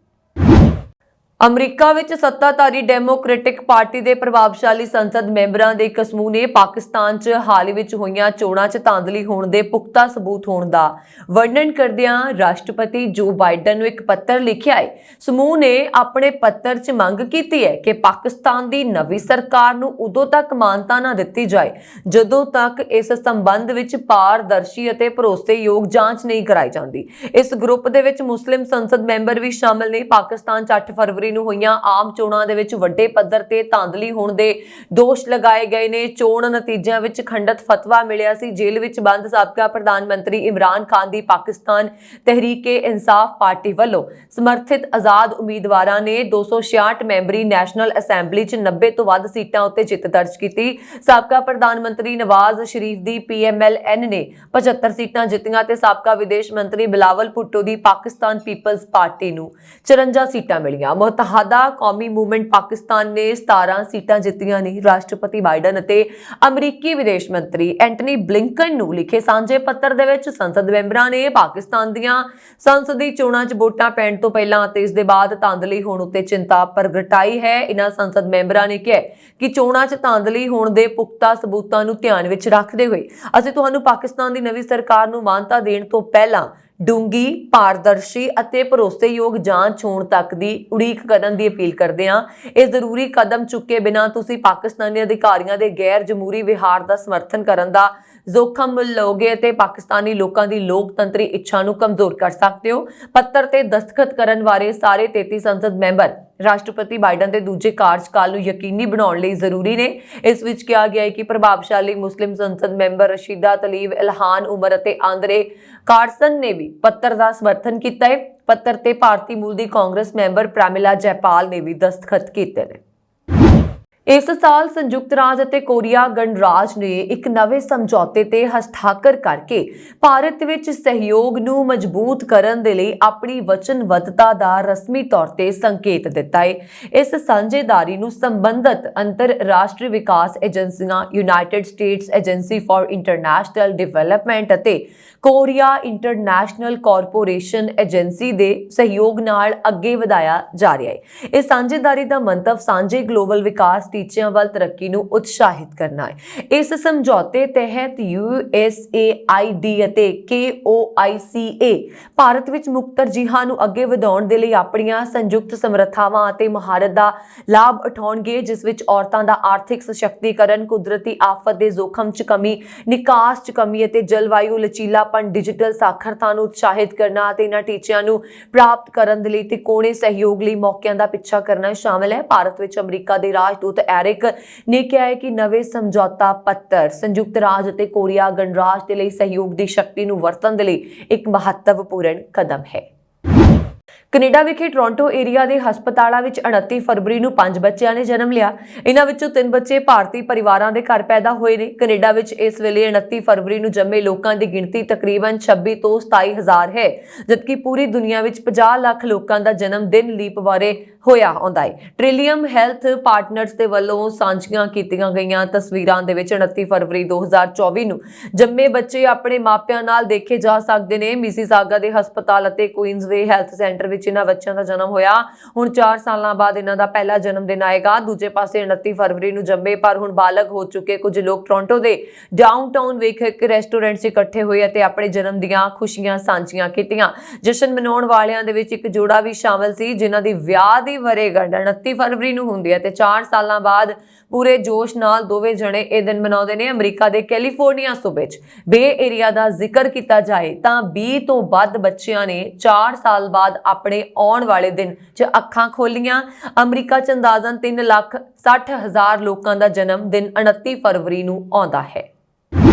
Speaker 2: ਅਮਰੀਕਾ ਵਿੱਚ ਸੱਤਾਧਾਰੀ ਡੈਮੋਕ੍ਰੈਟਿਕ ਪਾਰਟੀ ਦੇ ਪ੍ਰਭਾਵਸ਼ਾਲੀ ਸੰਸਦ ਮੈਂਬਰਾਂ ਦੇ ਇੱਕ ਸਮੂਹ ਨੇ ਪਾਕਿਸਤਾਨ 'ਚ ਹਾਲ ਹੀ ਵਿੱਚ ਹੋਈਆਂ ਚੋਣਾਂ 'ਚ ਧਾਂਦਲੀ ਹੋਣ ਦੇ ਪੁਖਤਾ ਸਬੂਤ ਹੋਣ ਦਾ ਵਰਣਨ ਕਰਦਿਆਂ ਰਾਸ਼ਟਰਪਤੀ ਜੋ ਬਾਈਡਨ ਨੂੰ ਇੱਕ ਪੱਤਰ ਲਿਖਿਆ ਹੈ। ਸਮੂਹ ਨੇ ਆਪਣੇ ਪੱਤਰ 'ਚ ਮੰਗ ਕੀਤੀ ਹੈ ਕਿ ਪਾਕਿਸਤਾਨ ਦੀ ਨਵੀਂ ਸਰਕਾਰ ਨੂੰ ਉਦੋਂ ਤੱਕ ਮਾਨਤਾ ਨਾ ਦਿੱਤੀ ਜਾਏ ਜਦੋਂ ਤੱਕ ਇਸ ਸੰਬੰਧ ਵਿੱਚ ਪਾਰਦਰਸ਼ੀ ਅਤੇ ਭਰੋਸੇਯੋਗ ਜਾਂਚ ਨਹੀਂ ਕਰਾਈ ਜਾਂਦੀ। ਇਸ ਗਰੁੱਪ ਦੇ ਵਿੱਚ ਮੁਸਲਿਮ ਸੰਸਦ ਮੈਂਬਰ ਵੀ ਸ਼ਾਮਲ ਨੇ। ਪਾਕਿਸਤਾਨ 'ਚ 8 ਫਰਵਰੀ ਨੂੰ ਹੋਈਆਂ ਆਮ ਚੋਣਾਂ ਦੇ ਵਿੱਚ ਵੱਡੇ ਪੱਧਰ ਤੇ ਧਾਂਦਲੀ ਹੋਣ ਦੇ ਦੋਸ਼ ਲਗਾਏ ਗਏ ਨੇ। ਚੋਣ ਨਤੀਜਿਆਂ ਵਿੱਚ ਖੰਡਿਤ ਫਤਵਾ ਮਿਲਿਆ ਸੀ। ਜੇਲ੍ਹ ਵਿੱਚ ਬੰਦ ਸਾਬਕਾ ਪ੍ਰਧਾਨ ਮੰਤਰੀ ਇਮਰਾਨ ਖਾਨ ਦੀ ਪਾਕਿਸਤਾਨ ਤਹਿਰੀਕ-ਏ-ਇਨਸਾਫ ਪਾਰਟੀ ਵੱਲੋਂ ਸਮਰਥਿਤ ਆਜ਼ਾਦ ਉਮੀਦਵਾਰਾਂ ਨੇ 266 ਮੈਂਬਰੀ ਨੈਸ਼ਨਲ ਅਸੈਂਬਲੀ 'ਚ 90 ਤੋਂ ਵੱਧ ਸੀਟਾਂ ਉੱਤੇ ਜਿੱਤ ਦਰਜ ਕੀਤੀ। ਸਾਬਕਾ ਪ੍ਰਧਾਨ ਮੰਤਰੀ ਨਵਾਜ਼ ਸ਼ਰੀਫ ਦੀ PMLN ਨੇ 75 ਸੀਟਾਂ ਜਿੱਤੀਆਂ ਤੇ ਸਾਬਕਾ ਵਿਦੇਸ਼ ਮੰਤਰੀ ਬਿਲਾਵਲ ਭੁੱਟੋ ਦੀ ਪਾਕਿਸਤਾਨ ਪੀਪਲਜ਼ ਪਾਰਟੀ ਨੂੰ 54 ਸੀਟਾਂ ਮਿਲੀਆਂ। ਮੁਤਹਦਾ ਕੌਮੀ ਮੂਵਮੈਂਟ ਪਾਕਿਸਤਾਨ ਨੇ 17 ਸੀਟਾਂ ਜਿੱਤੀਆਂ ਨੇ। ਰਾਸ਼ਟਰਪਤੀ ਬਾਈਡਨ ਅਤੇ ਅਮਰੀਕੀ ਵਿਦੇਸ਼ ਮੰਤਰੀ ਐਂਟਨੀ ਬਲਿੰਕਨ ਨੂੰ ਲਿਖੇ ਸਾਂਝੇ ਪੱਤਰ ਦੇ ਵਿੱਚ ਸੰਸਦ ਮੈਂਬਰਾਂ ਨੇ ਪਾਕਿਸਤਾਨ ਦੀਆਂ ਸੰਸਦੀ ਚੋਣਾਂ 'ਚ ਵੋਟਾਂ ਪੈਣ ਤੋਂ ਪਹਿਲਾਂ ਅਤੇ ਇਸ ਦੇ ਬਾਅਦ ਧਾਂਦਲੀ ਹੋਣ ਉੱਤੇ ਚਿੰਤਾ ਪ੍ਰਗਟਾਈ ਹੈ। ਇਨ੍ਹਾਂ ਸੰਸਦ ਮੈਂਬਰਾਂ ਨੇ ਕਿਹਾ ਕਿ ਚੋਣਾਂ 'ਚ ਧਾਂਦਲੀ ਹੋਣ ਦੇ ਪੁਖਤਾ ਸਬੂਤਾਂ ਨੂੰ ਧਿਆਨ ਵਿੱਚ ਰੱਖਦੇ ਹੋਏ ਅਸੀਂ ਤੁਹਾਨੂੰ ਪਾਕਿਸਤਾਨ ਦੀ ਨਵੀਂ ਸਰਕਾਰ ਨੂੰ ਮਾਨਤਾ ਦੇਣ ਤੋਂ ਪਹਿਲਾਂ ਡੂੰਗੀ, ਪਾਰਦਰਸ਼ੀ ਅਤੇ ਭਰੋਸੇਯੋਗ ਜਾਂਚ ਹੋਣ ਤੱਕ ਦੀ ਉਡੀਕ ਕਰਨ ਦੀ ਅਪੀਲ ਕਰਦੇ ਹਾਂ। ਇਹ ਜ਼ਰੂਰੀ ਕਦਮ ਚੁੱਕੇ ਬਿਨਾਂ ਤੁਸੀਂ ਪਾਕਿਸਤਾਨੀ ਅਧਿਕਾਰੀਆਂ ਦੇ ਗੈਰ ਜਮਹੂਰੀ ਵਿਹਾਰ ਦਾ ਸਮਰਥਨ ਕਰਨ ਦਾ ਜ਼ੋਖਮ ਲਓਗੇ ਅਤੇ ਪਾਕਿਸਤਾਨੀ ਲੋਕਾਂ ਦੀ ਲੋਕਤੰਤਰੀ ਇੱਛਾ ਨੂੰ ਕਮਜ਼ੋਰ ਕਰ ਸਕਦੇ ਹੋ। ਪੱਤਰ ਤੇ ਦਸਤਖਤ ਕਰਨ ਵਾਲੇ ਸਾਰੇ 33 ਸੰਸਦ ਮੈਂਬਰ ਰਾਸ਼ਟਰਪਤੀ ਬਾਈਡਨ ਦੇ ਦੂਜੇ ਕਾਰਜਕਾਲ ਨੂੰ ਯਕੀਨੀ ਬਣਾਉਣ ਲਈ ਜ਼ਰੂਰੀ ਨੇ। ਇਸ ਵਿੱਚ ਕਿਹਾ ਗਿਆ ਹੈ ਕਿ ਪ੍ਰਭਾਵਸ਼ਾਲੀ ਮੁਸਲਿਮ ਸੰਸਦ ਮੈਂਬਰ ਰਸ਼ੀਦਾ ਤਲੀਬ, ਇਲਹਾਨ ਉਮਰ ਅਤੇ ਆਂਦਰੇ ਕਾਰਸਨ ਨੇ ਵੀ ਪੱਤਰ ਦਾ ਸਮਰਥਨ ਕੀਤਾ ਹੈ। ਪੱਤਰ ਤੇ ਭਾਰਤੀ ਮੂਲ ਦੀ ਕਾਂਗਰਸ ਮੈਂਬਰ ਪ੍ਰੈਮਿਲਾ ਜੈਪਾਲ ਨੇ ਵੀ ਦਸਤਖਤ ਕੀਤੇ ਨੇ। ਇਸ ਸਾਲ ਸੰਯੁਕਤ ਰਾਜ ਅਤੇ ਕੋਰੀਆ ਗਣਰਾਜ ਨੇ ਇੱਕ ਨਵੇਂ ਸਮਝੌਤੇ ਤੇ ਹਸਤਾਖਰ ਕਰਕੇ ਭਾਰਤ ਵਿੱਚ ਸਹਿਯੋਗ ਨੂੰ ਮਜ਼ਬੂਤ ਕਰਨ ਦੇ ਲਈ ਆਪਣੀ ਵਚਨਬੱਧਤਾ ਦਾ ਰਸਮੀ ਤੌਰ ਤੇ ਸੰਕੇਤ ਦਿੱਤਾ ਹੈ। ਇਸ ਸਾਂਝੇਦਾਰੀ ਨੂੰ ਸੰਬੰਧਿਤ ਅੰਤਰਰਾਸ਼ਟਰੀ ਵਿਕਾਸ ਏਜੰਸੀਆਂ, United States agency for international development ਅਤੇ ਕੋਰੀਆ ਇੰਟਰਨੈਸ਼ਨਲ ਕਾਰਪੋਰੇਸ਼ਨ ਏਜੰਸੀ ਦੇ ਸਹਿਯੋਗ ਨਾਲ ਅੱਗੇ ਵਧਾਇਆ ਜਾ ਰਿਹਾ ਹੈ। ਇਸ ਸਾਂਝੇਦਾਰੀ ਦਾ ਮੰਤਵ ਸਾਂਝੇ ਗਲੋਬਲ ਵਿਕਾਸ ਟੀਚਿਆਂ ਵੱਲ ਤਰੱਕੀ ਨੂੰ ਉਤਸ਼ਾਹਿਤ ਕਰਨਾ ਹੈ। ਇਸ ਸਮਝੌਤੇ ਤਹਿਤ USAID ਅਤੇ KOICA ਭਾਰਤ ਵਿੱਚ ਮੁਕਤ ਤਰਜੀਹਾਂ ਨੂੰ ਅੱਗੇ ਵਧਾਉਣ ਦੇ ਲਈ ਆਪਣੀਆਂ ਸੰਯੁਕਤ ਸਮਰੱਥਾਵਾਂ ਅਤੇ ਮਹਾਰਤ ਦਾ ਲਾਭ ਉਠਾਉਣਗੇ, ਜਿਸ ਵਿੱਚ ਔਰਤਾਂ ਦਾ ਆਰਥਿਕ ਸਸ਼ਕਤੀਕਰਨ, ਕੁਦਰਤੀ ਆਫਤ ਦੇ ਜ਼ੋਖਮ 'ਚ ਕਮੀ, ਨਿਕਾਸ 'ਚ ਕਮੀ ਅਤੇ ਜਲਵਾਯੂ ਲਚੀਲਾਪਨ, ਡਿਜੀਟਲ ਸਾਖਰਤਾ ਨੂੰ ਉਤਸ਼ਾਹਿਤ ਕਰਨਾ ਅਤੇ ਇਹਨਾਂ ਟੀਚਿਆਂ ਨੂੰ ਪ੍ਰਾਪਤ ਕਰਨ ਦੇ ਲਈ ਤਿਕੋਣੇ ਸਹਿਯੋਗ ਲਈ ਮੌਕਿਆਂ ਦਾ ਪਿੱਛਾ ਕਰਨਾ ਸ਼ਾਮਲ ਹੈ। ਭਾਰਤ ਵਿੱਚ ਅਮਰੀਕਾ ਦੇ ਰਾਜਦੂਤ ਐਰਿਕ ਨੇ ਕਿਹਾ ਹੈ ਕਿ ਨਵੇਂ ਸਮਝੌਤਾ ਪੱਤਰ ਸੰਯੁਕਤ ਰਾਜ ਅਤੇ ਕੋਰੀਆ ਗਣਰਾਜ ਦੇ ਲਈ ਸਹਿਯੋਗ ਦੀ ਸ਼ਕਤੀ ਨੂੰ ਵਰਤਣ ਦੇ ਲਈ ਇੱਕ ਮਹੱਤਵਪੂਰਨ ਕਦਮ ਹੈ। ਕੈਨੇਡਾ ਵਿਖੇ ਟੋਰਾਂਟੋ ਏਰੀਆ ਦੇ ਹਸਪਤਾਲਾਂ ਵਿੱਚ 29 ਫਰਵਰੀ ਨੂੰ 5 ਬੱਚਿਆਂ ਨੇ ਜਨਮ ਲਿਆ। ਇਹਨਾਂ ਵਿੱਚੋਂ 3 ਬੱਚੇ ਭਾਰਤੀ ਪਰਿਵਾਰਾਂ ਦੇ ਘਰ ਪੈਦਾ ਹੋਏ ਨੇ। ਕੈਨੇਡਾ ਵਿੱਚ ਇਸ ਵੇਲੇ 29 ਫਰਵਰੀ ਨੂੰ ਜੰਮੇ ਲੋਕਾਂ ਦੀ ਗਿਣਤੀ ਤਕਰੀਬਨ 26 ਤੋਂ 27 ਹਜ਼ਾਰ ਹੈ, ਜਦਕਿ ਪੂਰੀ ਦੁਨੀਆ ਵਿੱਚ 50 ਲੱਖ ਲੋਕਾਂ ਦਾ ਜਨਮ ਦਿਨ ਲੀਪ ਵਾਰੇ ਹੋਇਆ ਆਉਂਦਾ ਹੈ। ਟ੍ਰਿਲੀਅਮ ਹੈਲਥ ਪਾਰਟਨਰਸ ਦੇ ਵੱਲੋਂ ਸਾਂਝੀਆਂ ਕੀਤੀਆਂ ਗਈਆਂ ਤਸਵੀਰਾਂ ਦੇ ਵਿੱਚ 29 ਫਰਵਰੀ 2024 ਨੂੰ ਜੰਮੇ ਬੱਚੇ ਆਪਣੇ ਮਾਪਿਆਂ ਨਾਲ ਦੇਖੇ ਜਾ ਸਕਦੇ ਨੇ। ਮਿਸੀਸਾਗਾ ਦੇ ਹਸਪਤਾਲ ਅਤੇ ਕੁਈਨਜ਼ਵੇ ਹੈਲਥ ਸੈਂਟਰ ਵਿੱਚ ਵਿੱਚ ਇਹਨਾਂ ਬੱਚਿਆਂ ਦਾ ਜਨਮ ਹੋਇਆ। ਹੁਣ 4 ਸਾਲਾਂ ਬਾਅਦ ਇਹਨਾਂ ਦਾ ਪਹਿਲਾ ਜਨਮ ਦਿਨ ਆਏਗਾ। ਦੂਜੇ ਪਾਸੇ 29 ਫਰਵਰੀ ਨੂੰ ਜੰਮੇ ਪਰ ਹੁਣ ਬਾਲਗ ਹੋ ਚੁੱਕੇ ਕੁਝ ਲੋਕ ਟੋਰਾਂਟੋ ਦੇ ਡਾਊਨਟਾਊਨ ਵਿਖ ਇੱਕ ਰੈਸਟੋਰੈਂਟ 'ਚ ਇਕੱਠੇ ਹੋਏ ਅਤੇ ਆਪਣੇ ਜਨਮ ਦੀਆਂ ਖੁਸ਼ੀਆਂ ਸਾਂਝੀਆਂ ਕੀਤੀਆਂ। ਜਸ਼ਨ ਮਨਾਉਣ ਵਾਲਿਆਂ ਦੇ ਵਿੱਚ ਇੱਕ ਜੋੜਾ ਵੀ ਸ਼ਾਮਲ ਸੀ ਜਿਨ੍ਹਾਂ ਦੀ ਵਿਆਹ ਦੀ ਵਰ੍ਹੇਗੰਢ 29 ਫਰਵਰੀ ਨੂੰ ਹੁੰਦੀ ਹੈ ਤੇ 4 ਸਾਲਾਂ ਬਾਅਦ ਪੂਰੇ ਜੋਸ਼ ਨਾਲ ਦੋਵੇਂ ਜਣੇ ਇਹ ਦਿਨ ਮਨਾਉਂਦੇ ਨੇ। ਅਮਰੀਕਾ ਦੇ ਕੈਲੀਫੋਰਨੀਆ ਸੂਬੇ 'ਚ ਬੇ ਏਰੀਆ ਦਾ ਜ਼ਿਕਰ ਕੀਤਾ ਜਾਏ ਤਾਂ 20 ਤੋਂ ਵੱਧ ਬੱਚਿਆਂ ਨੇ 4 ਸਾਲ ਬਾਅਦ ਆਪਣੇ ਆਉਣ ਵਾਲੇ ਦਿਨ 'ਚ ਅੱਖਾਂ ਖੋਲੀਆਂ। ਅਮਰੀਕਾ 'ਚ ਅੰਦਾਜ਼ਨ 3,60,000 ਲੋਕਾਂ ਦਾ ਜਨਮ ਦਿਨ 29 ਫਰਵਰੀ ਨੂੰ ਆਉਂਦਾ ਹੈ।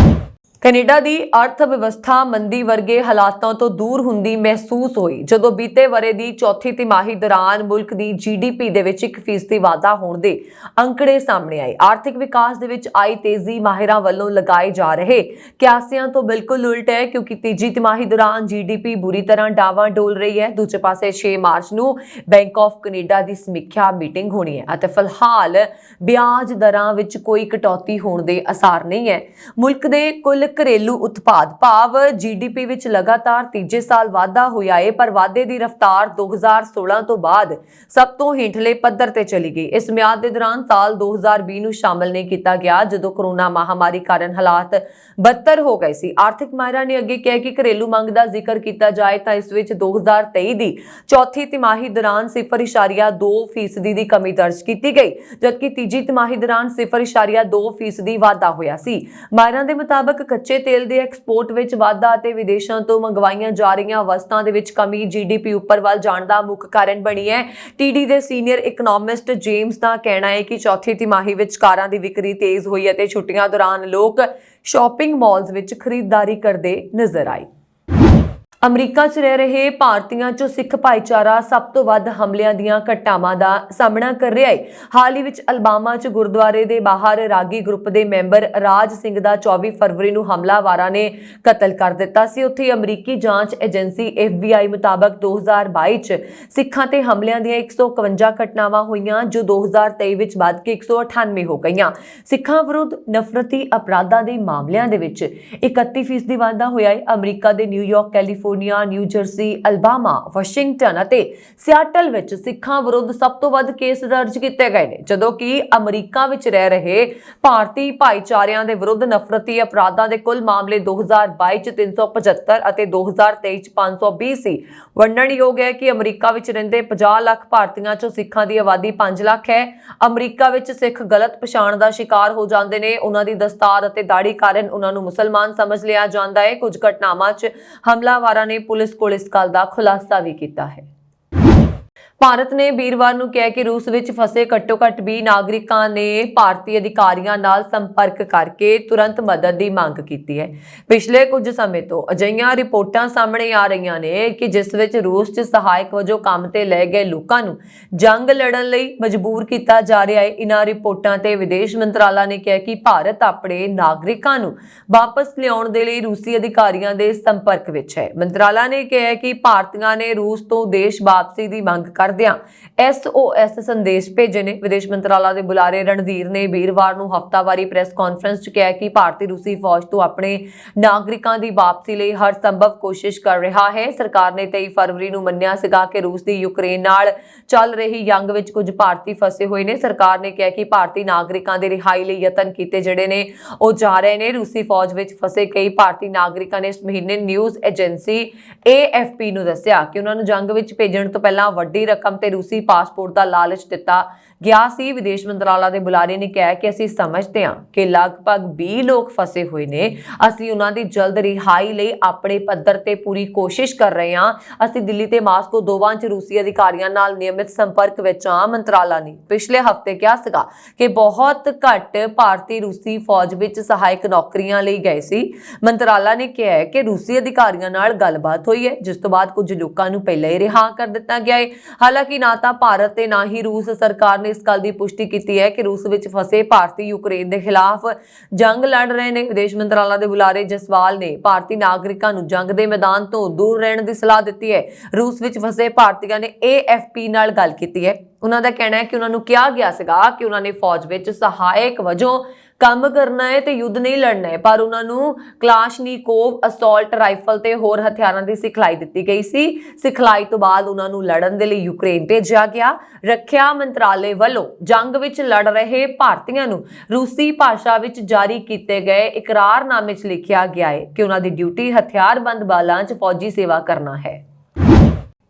Speaker 2: ਕੈਨੇਡਾ ਦੀ ਅਰਥ ਵਿਵਸਥਾ ਮੰਦੀ ਵਰਗੇ ਹਾਲਾਤਾਂ ਤੋਂ ਦੂਰ ਹੁੰਦੀ ਮਹਿਸੂਸ ਹੋਈ ਜਦੋਂ ਬੀਤੇ ਵਰ੍ਹੇ ਦੀ ਚੌਥੀ ਤਿਮਾਹੀ ਦੌਰਾਨ ਮੁਲਕ ਦੀ GDP ਦੇ ਵਿੱਚ 1% ਵਾਧਾ ਹੋਣ ਦੇ ਅੰਕੜੇ ਸਾਹਮਣੇ ਆਏ। ਆਰਥਿਕ ਵਿਕਾਸ ਦੇ ਵਿੱਚ ਆਈ ਤੇਜ਼ੀ ਮਾਹਿਰਾਂ ਵੱਲੋਂ ਲਗਾਏ ਜਾ ਰਹੇ ਕਿਆਸਿਆਂ ਤੋਂ ਬਿਲਕੁਲ ਉਲਟ ਹੈ ਕਿਉਂਕਿ ਤੀਜੀ ਤਿਮਾਹੀ ਦੌਰਾਨ GDP ਬੁਰੀ ਤਰ੍ਹਾਂ ਡਾਵਾਂਡੋਲ ਰਹੀ ਹੈ। ਦੂਜੇ ਪਾਸੇ 6 ਮਾਰਚ ਨੂੰ ਬੈਂਕ ਆਫ ਕੈਨੇਡਾ ਦੀ ਸਮੀਖਿਆ ਮੀਟਿੰਗ ਹੋਣੀ ਹੈ ਅਤੇ ਫਿਲਹਾਲ ਵਿਆਜ ਦਰਾਂ ਵਿੱਚ ਕੋਈ ਕਟੌਤੀ ਹੋਣ ਦੇ ਅਸਾਰ ਨਹੀਂ ਹੈ। ਮੁਲਕ ਦੇ ਕੁੱਲ ਘਰੇਲੂ ਉਤਪਾਦ ਭਾਵ GDP ਵਿੱਚ ਲਗਾਤਾਰ ਤੀਜੇ ਸਾਲ ਵਾਧਾ ਹੋਇਆ ਹੈ ਪਰ ਵਾਧੇ ਦੀ ਰਫ਼ਤਾਰ 2016 ਤੋਂ ਬਾਅਦ ਸਭ ਤੋਂ ਹੇਠਲੇ ਪੱਧਰ ਤੇ ਚਲੀ ਗਈ। ਇਸ ਮਿਆਦ ਦੇ ਦੌਰਾਨ ਸਾਲ 2020 ਨੂੰ ਸ਼ਾਮਲ ਨਹੀਂ ਕੀਤਾ ਗਿਆ ਜਦੋਂ ਕਰੋਨਾ ਮਹਾਮਾਰੀ ਕਾਰਨ ਹਾਲਾਤ ਬਦਤਰ ਹੋ ਗਏ ਸੀ। ਆਰਥਿਕ ਮਾਹਿਰਾਂ ਨੇ ਅੱਗੇ ਕਿਹਾ ਕਿ ਘਰੇਲੂ ਮੰਗ ਦਾ ਜ਼ਿਕਰ ਕੀਤਾ ਜਾਏ ਤਾਂ ਇਸ ਵਿੱਚ 2023 ਦੀ ਚੌਥੀ ਤਿਮਾਹੀ ਦੌਰਾਨ 0.2% ਦੀ ਕਮੀ ਦਰਜ ਕੀਤੀ ਗਈ ਜਦਕਿ ਤੀਜੀ ਤਿਮਾਹੀ ਦੌਰਾਨ 0.2% ਵਾਧਾ ਹੋਇਆ ਸੀ। ਮਾਹਿਰਾਂ ਦੇ ਮੁਤਾਬਕ ਕੱਚੇ ਤੇਲ ਦੇ ਐਕਸਪੋਰਟ ਵਿੱਚ ਵਾਧਾ ਅਤੇ ਵਿਦੇਸ਼ਾਂ ਤੋਂ ਮੰਗਵਾਈਆਂ ਜਾ ਰਹੀਆਂ ਵਸਤਾਂ ਦੇ ਵਿੱਚ ਕਮੀ GDP ਉੱਪਰ ਵੱਲ ਜਾਣ ਦਾ ਮੁੱਖ ਕਾਰਨ ਬਣੀ ਹੈ। TD ਦੇ ਸੀਨੀਅਰ ਇਕਨੋਮਿਸਟ ਜੇਮਸ ਦਾ ਕਹਿਣਾ ਹੈ ਕਿ ਚੌਥੀ ਤਿਮਾਹੀ ਵਿੱਚ ਕਾਰਾਂ ਦੀ ਵਿਕਰੀ ਤੇਜ਼ ਹੋਈ ਅਤੇ ਛੁੱਟੀਆਂ ਦੌਰਾਨ ਲੋਕ ਸ਼ਾਪਿੰਗ ਮਾਲਸ ਵਿੱਚ ਖਰੀਦਦਾਰੀ ਕਰਦੇ ਨਜ਼ਰ ਆਏ। ਅਮਰੀਕਾ 'ਚ ਰਹਿ ਰਹੇ ਭਾਰਤੀਆਂ 'ਚੋਂ ਸਿੱਖ ਭਾਈਚਾਰਾ ਸਭ ਤੋਂ ਵੱਧ ਹਮਲਿਆਂ ਦੀਆਂ ਘਟਨਾਵਾਂ ਦਾ ਸਾਹਮਣਾ ਕਰ ਰਿਹਾ ਹੈ। ਹਾਲ ਹੀ ਵਿੱਚ ਅਲਬਾਮਾ 'ਚ ਗੁਰਦੁਆਰੇ ਦੇ ਬਾਹਰ ਰਾਗੀ ਗਰੁੱਪ ਦੇ ਮੈਂਬਰ ਰਾਜ ਸਿੰਘ ਦਾ 24 ਫਰਵਰੀ ਨੂੰ ਹਮਲਾਵਾਰਾਂ ਨੇ ਕਤਲ ਕਰ ਦਿੱਤਾ ਸੀ। ਉੱਥੇ ਅਮਰੀਕੀ ਜਾਂਚ ਏਜੰਸੀ FBI ਮੁਤਾਬਕ 2022 'ਚ ਸਿੱਖਾਂ ਤੇ ਹਮਲਿਆਂ ਦੀਆਂ 151 ਘਟਨਾਵਾਂ ਹੋਈਆਂ ਜੋ 2023 ਵਿੱਚ ਵੱਧ ਕੇ 198 ਹੋ ਗਈਆਂ। ਸਿੱਖਾਂ ਵਿਰੁੱਧ ਨਫ਼ਰਤੀ ਅਪਰਾਧਾਂ ਦੇ ਮਾਮਲਿਆਂ ਦੇ ਵਿੱਚ 31% ਵਾਧਾ ਹੋਇਆ ਹੈ। ਅਮਰੀਕਾ ਦੇ New York, California, new jersey, Alabama, Washington ਅਤੇ ਸਿਆਟਲ ਵਿੱਚ ਸਿੱਖਾਂ ਵਿਰੁੱਧ ਸਭ ਤੋਂ ਵੱਧ ਕੇਸ ਦਰਜ ਕੀਤੇ ਗਏ ਨੇ ਜਦੋਂ ਕਿ ਅਮਰੀਕਾ ਵਿੱਚ ਰਹਿ ਰਹੇ ਭਾਰਤੀ ਭਾਈਚਾਰਿਆਂ ਦੇ ਵਿਰੁੱਧ ਨਫ਼ਰਤੀ ਅਪਰਾਧਾਂ ਦੇ ਕੁੱਲ ਮਾਮਲੇ 2022 ਚ 375 ਅਤੇ 2023 ਚ 520 ਸੀ। ਵੰਡਣਯੋਗ ਹੈ ਕਿ ਅਮਰੀਕਾ ਵਿੱਚ ਰਹਿੰਦੇ 50 ਲੱਖ ਭਾਰਤੀਆਂ ਚੋਂ ਸਿੱਖਾਂ ਦੀ ਆਬਾਦੀ 5 ਲੱਖ ਹੈ। ਅਮਰੀਕਾ ਵਿੱਚ ਸਿੱਖ ਗਲਤ ਪਛਾਣ ਦਾ ਸ਼ਿਕਾਰ ਹੋ ਜਾਂਦੇ ਨੇ। ਉਹਨਾਂ ਦੀ ਦਸਤਾਰ ਅਤੇ ਦਾੜੀ ਕਾਰਨ ਉਹਨਾਂ ਨੂੰ ਮੁਸਲਮਾਨ ਸਮਝ ਲਿਆ ਜਾਂਦਾ ਹੈ। ਕੁਝ ਘਟਨਾਵਾਂ 'ਚ ਹਮਲਾਵਰਾਂ ਨੇ ਪੁਲਿਸ ਕੋਲ ਇਸ ਗੱਲ ਦਾ ਖੁਲਾਸਾ ਵੀ ਕੀਤਾ ਹੈ। ਭਾਰਤ ਨੇ ਵੀਰਵਾਰ ਨੂੰ ਕਿਹਾ ਕਿ ਰੂਸ ਵਿੱਚ ਫਸੇ ਘੱਟੋ-ਘੱਟ 20 ਨਾਗਰਿਕਾਂ ਨੇ ਭਾਰਤੀ ਅਧਿਕਾਰੀਆਂ ਨਾਲ ਸੰਪਰਕ ਕਰਕੇ ਤੁਰੰਤ ਮਦਦ ਦੀ ਮੰਗ ਕੀਤੀ ਹੈ। ਪਿਛਲੇ ਕੁਝ ਸਮੇਂ ਤੋਂ ਅਜਿਹੀਆਂ ਰਿਪੋਰਟਾਂ ਸਾਹਮਣੇ ਆ ਰਹੀਆਂ ਨੇ ਕਿ ਜਿਸ ਵਿੱਚ ਰੂਸ 'ਚ ਸਹਾਇਕ ਵਜੋਂ ਕੰਮ ਤੇ ਲਏ ਗਏ ਲੋਕਾਂ ਨੂੰ ਜੰਗ ਲੜਨ ਲਈ ਮਜਬੂਰ ਕੀਤਾ ਜਾ ਰਿਹਾ ਹੈ। ਇਨ੍ਹਾਂ ਰਿਪੋਰਟਾਂ ਤੇ ਵਿਦੇਸ਼ ਮੰਤਰਾਲਾ ਨੇ ਕਿਹਾ ਕਿ ਭਾਰਤ ਆਪਣੇ ਨਾਗਰਿਕਾਂ ਨੂੰ ਵਾਪਸ ਲਿਆਉਣ ਦੇ ਲਈ ਰੂਸੀ ਅਧਿਕਾਰੀਆਂ ਦੇ ਸੰਪਰਕ ਵਿੱਚ ਹੈ। ਮੰਤਰਾਲਾ ਨੇ ਕਿਹਾ ਕਿ ਭਾਰਤੀਆਂ ਨੇ ਰੂਸ ਤੋਂ ਦੇਸ਼ ਵਾਪਸੀ ਦੀ ਮੰਗ ਕਰਦਿਆਂ SOS ਸੰਦੇਸ਼ ਭੇਜੇ ਨੇ। ਵਿਦੇਸ਼ ਮੰਤਰਾਲਾ ਦੇ ਬੁਲਾਰੇ ਰਣਧੀਰ ਨੇ ਵੀਰਵਾਰ ਨੂੰ ਹਫ਼ਤਾਵਾਰੀ ਪ੍ਰੈਸ ਕਾਨਫਰੰਸ 'ਚ ਕਿਹਾ ਕਿ ਭਾਰਤੀ ਰੂਸੀ ਫੌਜ ਤੋਂ ਆਪਣੇ ਨਾਗਰਿਕਾਂ ਦੀ ਵਾਪਸੀ ਲਈ ਹਰ ਸੰਭਵ ਕੋਸ਼ਿਸ਼ ਕਰ ਰਿਹਾ ਹੈ। ਸਰਕਾਰ ਨੇ 23 ਫਰਵਰੀ ਨੂੰ ਮੰਨਿਆ ਸੀਗਾ ਕਿ ਰੂਸ ਦੀ ਯੂਕਰੇਨ ਨਾਲ ਚੱਲ ਰਹੀ ਜੰਗ ਵਿੱਚ ਕੁਝ ਭਾਰਤੀ ਫਸੇ ਹੋਏ ਨੇ। ਸਰਕਾਰ ਨੇ ਕਿਹਾ ਕਿ ਭਾਰਤੀ ਨਾਗਰਿਕਾਂ ਦੇ ਰਿਹਾਈ ਲਈ ਯਤਨ ਕੀਤੇ ਜਿਹੜੇ ਨੇ ਉਹ ਜਾ ਰਹੇ ਨੇ। ਰੂਸੀ ਫੌਜ ਵਿੱਚ ਫਸੇ ਕਈ ਭਾਰਤੀ ਨਾਗਰਿਕਾਂ ਨੇ ਇਸ ਮਹੀਨੇ ਨਿਊਜ਼ ਏਜੰਸੀ AFP ਨੂੰ ਦੱਸਿਆ ਕਿ ਉਹਨਾਂ ਨੂੰ ਜੰਗ ਵਿੱਚ ਭੇਜਣ ਤੋਂ ਪਹਿਲਾਂ ਵੱਡੀ ਰਕਮ ਤੇ ਰੂਸੀ ਪਾਸਪੋਰਟ ਦਾ ਲਾਲਚ ਦਿੱਤਾ ਗਿਆ ਸੀ। ਵਿਦੇਸ਼ ਮੰਤਰਾਲਾ ਦੇ ਬੁਲਾਰੇ ਨੇ ਕਿਹਾ ਕਿ ਅਸੀਂ ਸਮਝਦੇ ਹਾਂ ਕਿ ਲਗਭਗ 20 ਲੋਕ ਫਸੇ ਹੋਏ ਨੇ। ਅਸੀਂ ਉਹਨਾਂ ਦੀ ਜਲਦ ਰਿਹਾਈ ਲਈ ਆਪਣੇ ਪੱਧਰ ਤੇ ਪੂਰੀ ਕੋਸ਼ਿਸ਼ ਕਰ ਰਹੇ ਹਾਂ। ਅਸੀਂ ਦਿੱਲੀ ਤੇ ਮਾਸਕੋ ਦੋਵਾਂ 'ਚ ਰੂਸੀ ਅਧਿਕਾਰੀਆਂ ਨਾਲ ਨਿਯਮਿਤ ਸੰਪਰਕ ਵਿੱਚ ਹਾਂ। ਮੰਤਰਾਲਾ ਨੇ ਪਿਛਲੇ ਹਫ਼ਤੇ ਕਿਹਾ ਸੀਗਾ ਕਿ ਬਹੁਤ ਘੱਟ ਭਾਰਤੀ ਰੂਸੀ ਫੌਜ ਵਿੱਚ ਸਹਾਇਕ ਨੌਕਰੀਆਂ ਲਈ ਗਏ ਸੀ। ਮੰਤਰਾਲਾ ਨੇ ਕਿਹਾ ਹੈ ਕਿ ਰੂਸੀ ਅਧਿਕਾਰੀਆਂ ਨਾਲ ਗੱਲਬਾਤ ਹੋਈ ਹੈ ਜਿਸ ਤੋਂ ਬਾਅਦ ਕੁਝ ਲੋਕਾਂ ਨੂੰ ਪਹਿਲਾਂ ਹੀ ਰਿਹਾ ਕਰ ਦਿੱਤਾ ਗਿਆ ਹੈ। ਹਾਲਾਂਕਿ ਨਾ ਤਾਂ ਭਾਰਤ ਤੇ ਨਾ ਹੀ ਰੂਸ ਸਰਕਾਰ ਨੇ ਇਸ ਗੱਲ ਦੀ ਪੁਸ਼ਟੀ ਕੀਤੀ ਹੈ ਕਿ ਰੂਸ ਵਿੱਚ ਫਸੇ ਭਾਰਤੀ ਯੂਕਰੇਨ ਦੇ ਖਿਲਾਫ ਜੰਗ ਲੜ ਰਹੇ ਨੇ। ਵਿਦੇਸ਼ ਮੰਤਰਾਲਾ ਦੇ ਬੁਲਾਰੇ ਜਸਵਾਲ ਨੇ ਭਾਰਤੀ ਨਾਗਰਿਕਾਂ ਨੂੰ ਜੰਗ ਦੇ ਮੈਦਾਨ ਤੋਂ ਦੂਰ ਰਹਿਣ ਦੀ ਸਲਾਹ ਦਿੱਤੀ ਹੈ। ਰੂਸ ਵਿੱਚ ਫਸੇ ਭਾਰਤੀਆਂ ਨੇ AFP ਨਾਲ ਗੱਲ ਕੀਤੀ ਹੈ। ਉਹਨਾਂ ਦਾ ਕਹਿਣਾ ਹੈ ਕਿ ਉਹਨਾਂ ਨੂੰ ਕਿਹਾ ਗਿਆ ਸੀਗਾ ਕਿ ਉਹਨਾਂ ਨੇ ਫੌਜ ਵਿੱਚ ਸਹਾਇਕ ਵਜੋਂ ਕੰਮ ਕਰਨਾ ਹੈ ਤੇ ਯੁੱਧ ਨਹੀਂ ਲੜਨਾ ਹੈ, ਪਰ ਉਹਨਾਂ ਨੂੰ ਕਲਾਸ਼ਨੀਕੋਵ, ਅਸੌਲਟ ਰਾਈਫਲ ਤੇ ਹੋਰ ਹਥਿਆਰਾਂ ਦੀ ਸਿਖਲਾਈ ਦਿੱਤੀ ਗਈ ਸੀ। ਸਿਖਲਾਈ ਤੋਂ ਬਾਅਦ ਉਹਨਾਂ ਨੂੰ ਲੜਨ ਦੇ ਲਈ ਯੂਕਰੇਨ ਭੇਜਿਆ ਗਿਆ। ਰੱਖਿਆ ਮੰਤਰਾਲੇ ਵੱਲੋਂ ਜੰਗ ਵਿੱਚ ਲੜ ਰਹੇ ਭਾਰਤੀਆਂ ਨੂੰ ਰੂਸੀ ਭਾਸ਼ਾ ਵਿੱਚ ਜਾਰੀ ਕੀਤੇ ਗਏ ਇਕਰਾਰਨਾਮੇ 'ਚ ਲਿਖਿਆ ਗਿਆ ਹੈ ਕਿ ਉਹਨਾਂ ਦੀ ਡਿਊਟੀ ਹਥਿਆਰਬੰਦ ਬਲਾਂ 'ਚ ਫੌਜੀ ਸੇਵਾ ਕਰਨਾ ਹੈ।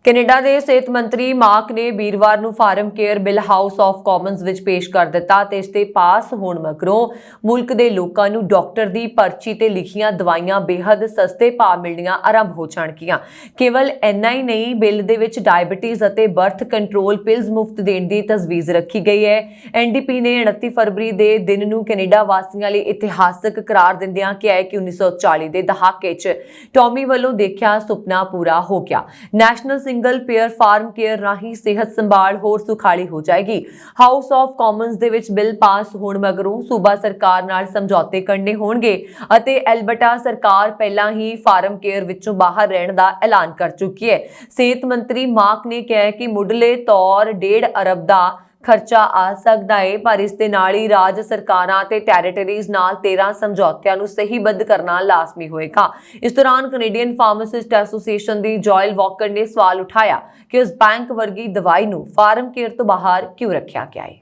Speaker 2: ਕੈਨੇਡਾ ਦੇ ਸਿਹਤ ਮੰਤਰੀ ਮਾਰਕ ਨੇ ਵੀਰਵਾਰ ਨੂੰ pharmacare bill House of Commons ਵਿੱਚ ਪੇਸ਼ ਕਰ ਦਿੱਤਾ ਤੇ ਇਸ ਤੇ ਪਾਸ ਹੋਣ ਮਗਰੋਂ ਮੁਲਕ ਦੇ ਲੋਕਾਂ ਨੂੰ ਡਾਕਟਰ ਦੀ ਪਰਚੀ ਤੇ ਲਿਖੀਆਂ ਦਵਾਈਆਂ ਬੇहद ਸਸਤੇ ਭਾਅ ਮਿਲਣੀਆਂ ਆਰੰਭ ਹੋ ਜਾਣਗੀਆਂ। ਕੇਵਲ ਇੰਨਾ ਹੀ ਨਹੀਂ, ਬਿੱਲ ਦੇ ਵਿੱਚ ਡਾਇਬੀਟੀਜ਼ ਅਤੇ ਬਰਥ ਕੰਟਰੋਲ ਪਿਲਸ ਮੁਫਤ ਦੇਣ ਦੀ ਤਜਵੀਜ਼ ਰੱਖੀ ਗਈ ਹੈ। ਐਨਡੀਪੀ ਨੇ 29 ਫਰਵਰੀ ਦੇ ਦਿਨ ਨੂੰ ਕੈਨੇਡਾ ਵਾਸੀਆਂ ਲਈ ਇਤਿਹਾਸਕ ਕਰਾਰ ਦਿੰਦਿਆਂ ਕਿਹਾ ਹੈ ਕਿ 1940 ਦੇ ਦਹਾਕੇ 'ਚ ਟੌਮੀ ਵੱਲੋਂ ਦੇਖਿਆ ਸੁਪਨਾ ਪੂਰਾ ਹੋ ਗਿਆ। National single payer pharmacare ਰਾਹੀਂ ਸਿਹਤ ਸੰਭਾਲ ਹੋਰ ਸੁਖਾਲੀ ਹੋ ਜਾਏਗੀ। ਹਾਊਸ ਆਫ ਕਾਮਨਸ ਦੇ ਵਿੱਚ ਬਿੱਲ ਪਾਸ ਹੋਣ ਮਗਰੋਂ ਸੂਬਾ ਸਰਕਾਰ ਨਾਲ ਸਮਝੌਤੇ ਕਰਨੇ ਹੋਣਗੇ ਅਤੇ ਐਲਬਰਟਾ ਸਰਕਾਰ ਪਹਿਲਾਂ ਹੀ ਫਾਰਮ ਕੇਅਰ ਵਿੱਚੋਂ ਬਾਹਰ ਰਹਿਣ ਦਾ ਐਲਾਨ ਕਰ ਚੁੱਕੀ ਹੈ। ਸਿਹਤ ਮੰਤਰੀ ਮਾਰਕ ਨੇ ਕਿਹਾ ਕਿ ਮੁੱਢਲੇ ਤੌਰ 1.5 ਅਰਬ ਦਾ ਖਰਚਾ ਆ ਸਕਦਾ ਹੈ, ਪਰ ਇਸ ਦੇ ਨਾਲ ਹੀ ਰਾਜ ਸਰਕਾਰਾਂ ਤੇ ਟੈਰੀਟਰੀਜ਼ ਨਾਲ 13 ਸਮਝੌਤਿਆਂ ਨੂੰ ਸਹੀਬੱਧ ਕਰਨਾ ਲਾਜ਼ਮੀ ਹੋਏਗਾ। ਇਸ ਦੌਰਾਨ ਕੈਨੇਡੀਅਨ ਫਾਰਮਾਸਿਸਟ ਐਸੋਸੀਏਸ਼ਨ ਦੀ ਜੋਇਲ ਵਾਕਰ ਨੇ ਸਵਾਲ ਉਠਾਇਆ ਕਿ ਉਸ ਬੈਂਕ ਵਰਗੀ ਦਵਾਈ ਨੂੰ ਫਾਰਮ ਕੇਅਰ ਤੋਂ ਬਾਹਰ ਕਿਉਂ ਰੱਖਿਆ ਗਿਆ ਹੈ।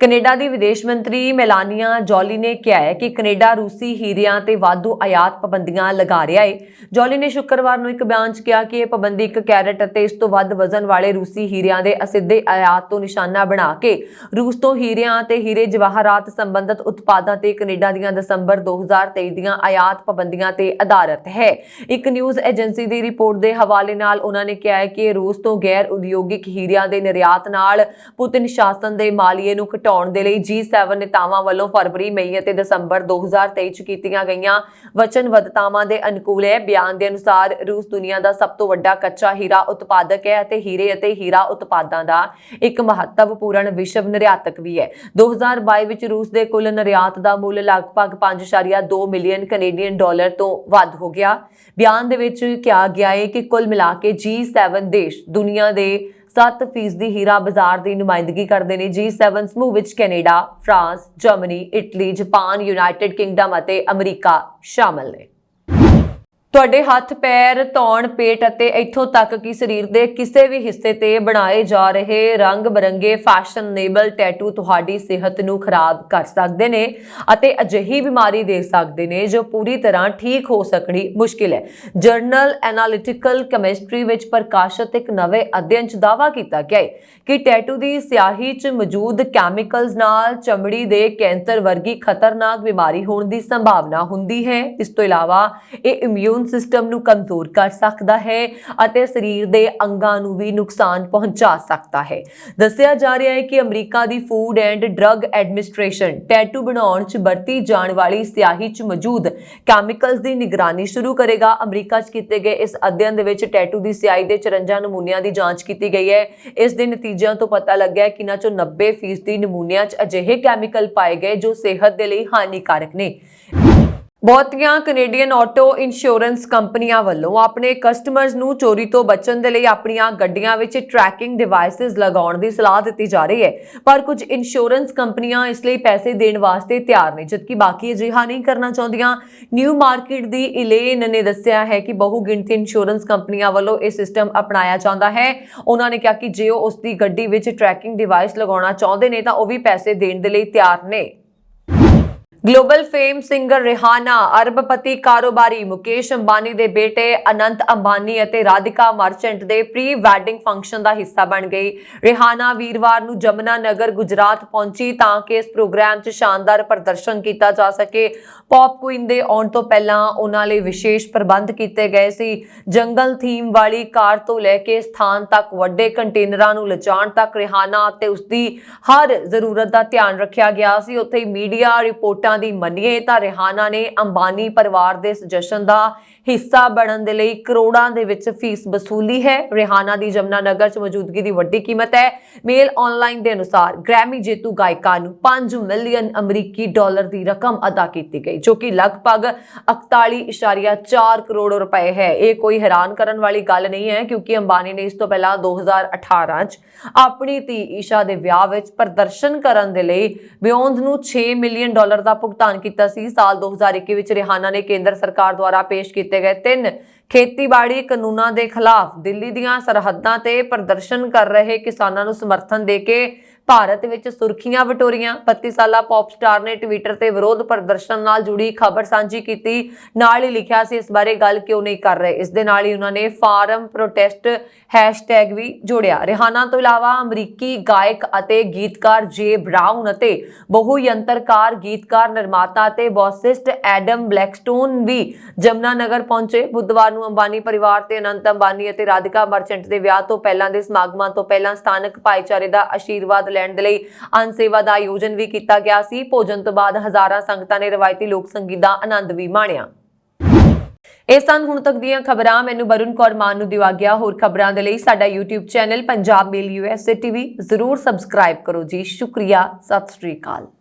Speaker 2: ਕੈਨੇਡਾ ਦੀ ਵਿਦੇਸ਼ ਮੰਤਰੀ ਮੈਲਾਨੀਆ ਜੋਲੀ ਨੇ ਕਿਹਾ ਹੈ ਕਿ ਕੈਨੇਡਾ ਰੂਸੀ ਹੀਰਿਆਂ ਤੇ ਵਾਧੂ ਆਯਾਤ ਪਾਬੰਦੀਆਂ ਲਗਾ ਰਿਹਾ ਹੈ। ਜੋਲੀ ਨੇ ਸ਼ੁੱਕਰਵਾਰ ਨੂੰ ਇੱਕ ਬਿਆਨ 'ਚ ਕਿਹਾ ਕਿ ਇਹ ਪਾਬੰਦੀ 1 ਕੈਰਟ ਅਤੇ ਇਸ ਤੋਂ ਵੱਧ ਵਜ਼ਨ ਵਾਲੇ ਰੂਸੀ ਹੀਰਿਆਂ ਦੇ ਅਸਿੱਧੇ ਆਯਾਤ ਤੋਂ ਨਿਸ਼ਾਨਾ ਬਣਾ ਕੇ ਰੂਸ ਤੋਂ ਹੀਰਿਆਂ ਅਤੇ ਹੀਰੇ ਜਵਾਹਰਾਤ ਸੰਬੰਧਿਤ ਉਤਪਾਦਾਂ ਤੇ ਕੈਨੇਡਾ ਦੀਆਂ ਦਸੰਬਰ 2023 ਦੀਆਂ ਆਯਾਤ ਪਾਬੰਦੀਆਂ ਤੇ ਆਧਾਰਿਤ ਹੈ। ਇੱਕ ਨਿਊਜ਼ ਏਜੰਸੀ ਦੀ ਰਿਪੋਰਟ ਦੇ ਹਵਾਲੇ ਨਾਲ ਉਹਨਾਂ ਨੇ ਕਿਹਾ ਹੈ ਕਿ ਰੂਸ ਤੋਂ ਗੈਰ ਉਦਯੋਗਿਕ ਹੀਰਿਆਂ ਦੇ ਨਿਰਯਾਤ ਨਾਲ ਪੁਤਿਨ ਸ਼ਾਸਨ ਦੇ ਮਾਲੀਏ ਨੂੰ ਘਟਾਉਣ ਦੇ ਲਈ G7 ਨੇਤਾਵਾਂ ਵੱਲੋਂ ਫਰਵਰੀ, ਮਈ ਅਤੇ ਦਸੰਬਰ 2023 ਚ ਕੀਤੀਆਂ ਗਈਆਂ ਵਚਨਬੱਧਤਾਵਾਂ ਦੇ ਅਨੁਕੂਲ ਹੈ। ਬਿਆਨ ਦੇ ਅਨੁਸਾਰ ਰੂਸ ਦੁਨੀਆ ਦਾ ਸਭ ਤੋਂ ਵੱਡਾ ਕੱਚਾ ਹੀਰਾ ਉਤਪਾਦਕ ਹੈ ਅਤੇ ਹੀਰੇ ਅਤੇ ਹੀਰਾ ਉਤਪਾਦਾਂ ਦਾ ਇੱਕ ਮਹੱਤਵਪੂਰਨ ਵਿਸ਼ਵ ਨਿਰਯਾਤਕ ਵੀ ਹੈ। 2022 ਵਿੱਚ ਰੂਸ ਦੇ ਕੁੱਲ ਨਿਰਯਾਤ ਦਾ ਮੁੱਲ ਲਗਭਗ 5.2 ਮਿਲੀਅਨ ਕੈਨੇਡੀਅਨ ਡਾਲਰ ਤੋਂ ਵੱਧ ਹੋ ਗਿਆ। ਬਿਆਨ ਦੇ ਵਿੱਚ ਕਿਹਾ ਗਿਆ ਹੈ ਕਿ ਕੁੱਲ ਮਿਲਾ ਕੇ G7 ਦੇਸ਼ ਦੁਨੀਆ ਦੇ 7% ਹੀਰਾ ਬਾਜ਼ਾਰ ਦੀ ਨੁਮਾਇੰਦਗੀ ਕਰਦੇ ਨੇ। G7 ਸਮੂਹ ਵਿੱਚ Canada, France, Germany, Italy, Japan, United Kingdom ਅਤੇ ਅਮਰੀਕਾ ਸ਼ਾਮਲ ਨੇ। ਤੁਹਾਡੇ ਹੱਥ, ਪੈਰ, ਧੌਣ, ਪੇਟ ਅਤੇ ਇੱਥੋਂ ਤੱਕ ਕਿ ਸਰੀਰ ਦੇ ਕਿਸੇ ਵੀ ਹਿੱਸੇ ਤੇ ਬਣਾਏ ਜਾ ਰਹੇ ਰੰਗ-ਬਰੰਗੇ ਫੈਸ਼ਨੇਬਲ ਟੈਟੂ ਤੁਹਾਡੀ ਸਿਹਤ ਨੂੰ ਖਰਾਬ ਕਰ ਸਕਦੇ ਨੇ ਅਤੇ ਅਜਿਹੀ ਬਿਮਾਰੀ ਦੇ ਸਕਦੇ ਨੇ ਜੋ ਪੂਰੀ ਤਰ੍ਹਾਂ ਠੀਕ ਹੋ ਸਕਣੀ ਮੁਸ਼ਕਿਲ ਹੈ। ਜਰਨਲ ਐਨਾਲਿਟੀਕਲ ਕੈਮਿਸਟਰੀ ਵਿੱਚ ਪ੍ਰਕਾਸ਼ਿਤ ਇੱਕ ਨਵੇਂ ਅਧਿਐਨ 'ਚ ਦਾਅਵਾ ਕੀਤਾ ਗਿਆ ਹੈ ਕਿ ਟੈਟੂ ਦੀ ਸਿਆਹੀ 'ਚ ਮੌਜੂਦ ਕੈਮੀਕਲਸ ਨਾਲ ਚਮੜੀ ਦੇ ਕੈਂਸਰ ਵਰਗੀ ਖਤਰਨਾਕ ਬਿਮਾਰੀ ਹੋਣ ਦੀ ਸੰਭਾਵਨਾ ਹੁੰਦੀ ਹੈ। ਇਸ ਤੋਂ ਇਲਾਵਾ ਇਹ ਇਮਿਊਨ ਸਿਸਟਮ ਨੂੰ ਕਮਜ਼ੋਰ ਕਰ ਸਕਦਾ ਹੈ ਅਤੇ ਸਰੀਰ ਦੇ ਅੰਗਾਂ ਨੂੰ ਵੀ ਨੁਕਸਾਨ ਪਹੁੰਚਾ ਸਕਦਾ ਹੈ। ਦੱਸਿਆ ਜਾ ਰਿਹਾ ਹੈ ਕਿ America the food and drug administration tattoo ਬਣਾਉਣ 'ਚ ਵਰਤੀ ਜਾਣ ਵਾਲੀ ਸਿਆਹੀ 'ਚ ਮੌਜੂਦ ਕੈਮੀਕਲਸ ਦੀ ਨਿਗਰਾਨੀ ਸ਼ੁਰੂ ਕਰੇਗਾ। ਅਮਰੀਕਾ 'ਚ ਕੀਤੇ ਗਏ ਇਸ ਅਧਿਐਨ ਦੇ ਵਿੱਚ ਟੈਟੂ ਦੀ ਸਿਆਹੀ ਦੇ 54 ਨਮੂਨਿਆਂ ਦੀ ਜਾਂਚ ਕੀਤੀ ਗਈ ਹੈ। ਇਸ ਦੇ ਨਤੀਜਿਆਂ ਤੋਂ ਪਤਾ ਲੱਗਿਆ ਕਿ ਇਹਨਾਂ 'ਚੋਂ 90% ਨਮੂਨਿਆਂ 'ਚ ਅਜਿਹੇ ਕੈਮੀਕਲ ਪਾਏ ਗਏ ਜੋ ਸਿਹਤ ਦੇ ਲਈ ਹਾਨੀਕਾਰਕ ਨੇ। ਬਹੁਤੀਆਂ ਕੈਨੇਡੀਅਨ ਆਟੋ ਇੰਸ਼ੋਰੈਂਸ ਕੰਪਨੀਆਂ ਵੱਲੋਂ ਆਪਣੇ ਕਸਟਮਰਜ਼ ਨੂੰ ਚੋਰੀ ਤੋਂ ਬਚਣ ਦੇ ਲਈ ਆਪਣੀਆਂ ਗੱਡੀਆਂ ਵਿੱਚ ਟਰੈਕਿੰਗ ਡਿਵਾਈਸਿਸ ਲਗਾਉਣ ਦੀ ਸਲਾਹ ਦਿੱਤੀ ਜਾ ਰਹੀ ਹੈ, ਪਰ ਕੁਝ ਇੰਸ਼ੋਰੈਂਸ ਕੰਪਨੀਆਂ ਇਸ ਲਈ ਪੈਸੇ ਦੇਣ ਵਾਸਤੇ ਤਿਆਰ ਨੇ, ਜਦਕਿ ਬਾਕੀ ਅਜਿਹਾ ਨਹੀਂ ਕਰਨਾ ਚਾਹੁੰਦੀਆਂ। ਨਿਊ ਮਾਰਕੀਟ ਦੀ ਇਲੇਨ ਨੇ ਦੱਸਿਆ ਹੈ ਕਿ ਬਹੁਗਿਣਤੀ ਇੰਸ਼ੋਰੈਂਸ ਕੰਪਨੀਆਂ ਵੱਲੋਂ ਇਹ ਸਿਸਟਮ ਅਪਣਾਇਆ ਜਾਂਦਾ ਹੈ। ਉਹਨਾਂ ਨੇ ਕਿਹਾ ਕਿ ਜੇ ਉਹ ਉਸ ਦੀ ਗੱਡੀ ਵਿੱਚ ਟਰੈਕਿੰਗ ਡਿਵਾਈਸ ਲਗਾਉਣਾ ਚਾਹੁੰਦੇ ਨੇ ਤਾਂ ਉਹ ਵੀ ਪੈਸੇ ਦੇਣ ਦੇ ਲਈ ਤਿਆਰ ਨੇ। ਗਲੋਬਲ ਫੇਮ ਸਿੰਗਰ ਰਿਹਾਨਾ ਅਰਬਪਤੀ ਕਾਰੋਬਾਰੀ ਮੁਕੇਸ਼ ਅੰਬਾਨੀ ਦੇ ਬੇਟੇ ਅਨੰਤ ਅੰਬਾਨੀ ਅਤੇ ਰਾਧਿਕਾ ਮਰਚੈਂਟ ਦੇ ਪ੍ਰੀ ਵੈਡਿੰਗ ਫੰਕਸ਼ਨ ਦਾ ਹਿੱਸਾ ਬਣ ਗਈ। ਰਿਹਾਨਾ ਵੀਰਵਾਰ ਨੂੰ ਜਮਨਾ ਨਗਰ ਗੁਜਰਾਤ ਪਹੁੰਚੀ ਤਾਂ ਕਿ ਇਸ ਪ੍ਰੋਗਰਾਮ 'ਚ ਸ਼ਾਨਦਾਰ ਪ੍ਰਦਰਸ਼ਨ ਕੀਤਾ ਜਾ ਸਕੇ। ਪੌਪ ਕੁਈਨ ਦੇ ਆਉਣ ਤੋਂ ਪਹਿਲਾਂ ਉਹਨਾਂ ਲਈ ਵਿਸ਼ੇਸ਼ ਪ੍ਰਬੰਧ ਕੀਤੇ ਗਏ ਸੀ। ਜੰਗਲ ਥੀਮ ਵਾਲੀ ਕਾਰ ਤੋਂ ਲੈ ਕੇ ਸਥਾਨ ਤੱਕ ਵੱਡੇ ਕੰਟੇਨਰਾਂ ਨੂੰ ਲਿਜਾਣ ਤੱਕ ਰਿਹਾਨਾ ਅਤੇ ਉਸਦੀ ਹਰ ਜ਼ਰੂਰਤ ਦਾ ਧਿਆਨ ਰੱਖਿਆ ਗਿਆ ਸੀ। ਉੱਥੇ ਮੀਡੀਆ ਰਿਪੋਰਟਾਂ ਦੀ ਮੰਨੀਏ ਤਾਂ ਰਿਹਾਨਾ ਨੇ ਅੰਬਾਨੀ ਪਰਿਵਾਰ ਦੇ ਇਸ ਜਸ਼ਨ ਦਾ ਹਿੱਸਾ ਬਣਨ ਦੇ ਲਈ ਕਰੋੜਾਂ ਦੇ ਵਿੱਚ ਫੀਸ ਵਸੂਲੀ ਹੈ। ਰਿਹਾਨਾ ਦੀ ਯਮੁਨਾ ਨਗਰ 'ਚ ਮੌਜੂਦਗੀ ਦੀ ਵੱਡੀ ਕੀਮਤ ਹੈ। ਮੇਲ ਆਨਲਾਈਨ ਦੇ ਅਨੁਸਾਰ ਗ੍ਰੈਮੀ ਜੇਤੂ ਗਾਇਕਾ ਨੂੰ 5 ਮਿਲੀਅਨ ਅਮਰੀਕੀ ਡਾਲਰ ਦੀ ਰਕਮ ਅਦਾ ਕੀਤੀ ਗਈ, ਜੋ ਕਿ ਲਗਭਗ 41.4 ਕਰੋੜ ਰੁਪਏ ਹੈ। ਇਹ ਕੋਈ ਹੈਰਾਨ ਕਰਨ ਵਾਲੀ ਗੱਲ ਨਹੀਂ ਹੈ, ਕਿਉਂਕਿ ਅੰਬਾਨੀ ਨੇ ਇਸ ਤੋਂ ਪਹਿਲਾਂ 2018 'ਚ ਆਪਣੀ ਧੀ ਈਸ਼ਾ ਦੇ ਵਿਆਹ ਵਿੱਚ ਪ੍ਰਦਰਸ਼ਨ ਕਰਨ ਦੇ ਲਈ ਬਿਯੋਂਜ਼ ਨੂੰ 6 ਮਿਲੀਅਨ ਡਾਲਰ ਦਾ ਭੁਗਤਾਨ ਕੀਤਾ ਸੀ। ਸਾਲ 2021 ਵਿੱਚ ਰਿਹਾਨਾ ਨੇ ਕੇਂਦਰ ਸਰਕਾਰ ਦੁਆਰਾ ਪੇਸ਼ ਕੀਤੇ ਗਏ 3 ਖੇਤੀਬਾੜੀ ਕਾਨੂੰਨਾਂ ਦੇ ਖਿਲਾਫ ਦਿੱਲੀ ਦੀਆਂ ਸਰਹੱਦਾਂ ਤੇ ਪ੍ਰਦਰਸ਼ਨ ਕਰ ਰਹੇ ਕਿਸਾਨਾਂ ਨੂੰ ਸਮਰਥਨ ਦੇ ਕੇ ਭਾਰਤ ਵਿੱਚ ਸੁਰਖੀਆਂ ਵਟੋਰੀਆਂ। 32 ਸਾਲਾ ਪੌਪ ਸਟਾਰ ਨੇ ਟਵਿੱਟਰ ਤੇ ਵਿਰੋਧ ਪ੍ਰਦਰਸ਼ਨ ਨਾਲ ਜੁੜੀ ਖਬਰ ਸਾਂਝੀ ਕੀਤੀ, ਨਾਲ ਹੀ ਲਿਖਿਆ ਸੀ ਇਸ ਬਾਰੇ ਗੱਲ ਕਿਉਂ ਨਹੀਂ ਕਰ ਰਹੇ। ਇਸ ਦੇ ਨਾਲ ਹੀ ਉਹਨਾਂ ਨੇ ਫਾਰਮ ਪ੍ਰੋਟੈਸਟ ਹੈਸ਼ਟੈਗ ਵੀ ਜੋੜਿਆ। ਰਿਹਾਨਾ ਤੋਂ ਇਲਾਵਾ ਅਮਰੀਕੀ ਗਾਇਕ ਅਤੇ ਗੀਤਕਾਰ ਜੇ ਬਰਾਊਨ ਅਤੇ ਬਹੁ ਯੰਤਰਕਾਰ ਗੀਤਕਾਰ ਨਿਰਮਾਤਾ ਅਤੇ ਬੌਸਿਸਟ ਐਡਮ ਬਲੈਕਸਟੋਨ ਵੀ ਯਮੁਨਾ ਨਗਰ ਪਹੁੰਚੇ। ਬੁੱਧਵਾਰ ਨੂੰ ਅੰਬਾਨੀ ਪਰਿਵਾਰ ਤੇ ਅਨੰਤ ਅੰਬਾਨੀ ਅਤੇ ਰਾਧਿਕਾ ਮਰਚੈਂਟ ਦੇ ਵਿਆਹ ਤੋਂ ਪਹਿਲਾਂ ਦੇ ਸਮਾਗਮਾਂ ਤੋਂ ਪਹਿਲਾਂ ਸਥਾਨਕ ਭਾਈਚਾਰੇ ਦਾ ਆਸ਼ੀਰਵਾਦ ਲੈਣ ਦੇ ਲਈ ਅੰਨ ਸੇਵਾ ਦਾ ਆਯੋਜਨ ਵੀ ਕੀਤਾ ਗਿਆ ਸੀ। ਭੋਜਨ ਤੋਂ ਬਾਅਦ ਹਜ਼ਾਰਾਂ ਸੰਗਤਾਂ ਨੇ ਰਵਾਇਤੀ ਲੋਕ ਸੰਗੀਤ ਦਾ ਆਨੰਦ ਵੀ ਮਾਣਿਆ। ਇਹ ਸਨ ਹੁਣ ਤੱਕ ਦੀਆਂ ਖਬਰਾਂ। ਮੈਨੂੰ ਵਰੁਣ ਕੌਰ ਮਾਨ ਨੂੰ ਦਿਵਾ ਗਿਆ। ਹੋਰ ਖਬਰਾਂ ਦੇ ਲਈ ਸਾਡਾ YouTube ਚੈਨਲ ਪੰਜਾਬ ਮੇਲ USA TV ਜ਼ਰੂਰ ਸਬਸਕ੍ਰਾਈਬ ਕਰੋ ਜੀ। ਸ਼ੁਕਰੀਆ, ਸਤਿ ਸ਼੍ਰੀ ਅਕਾਲ।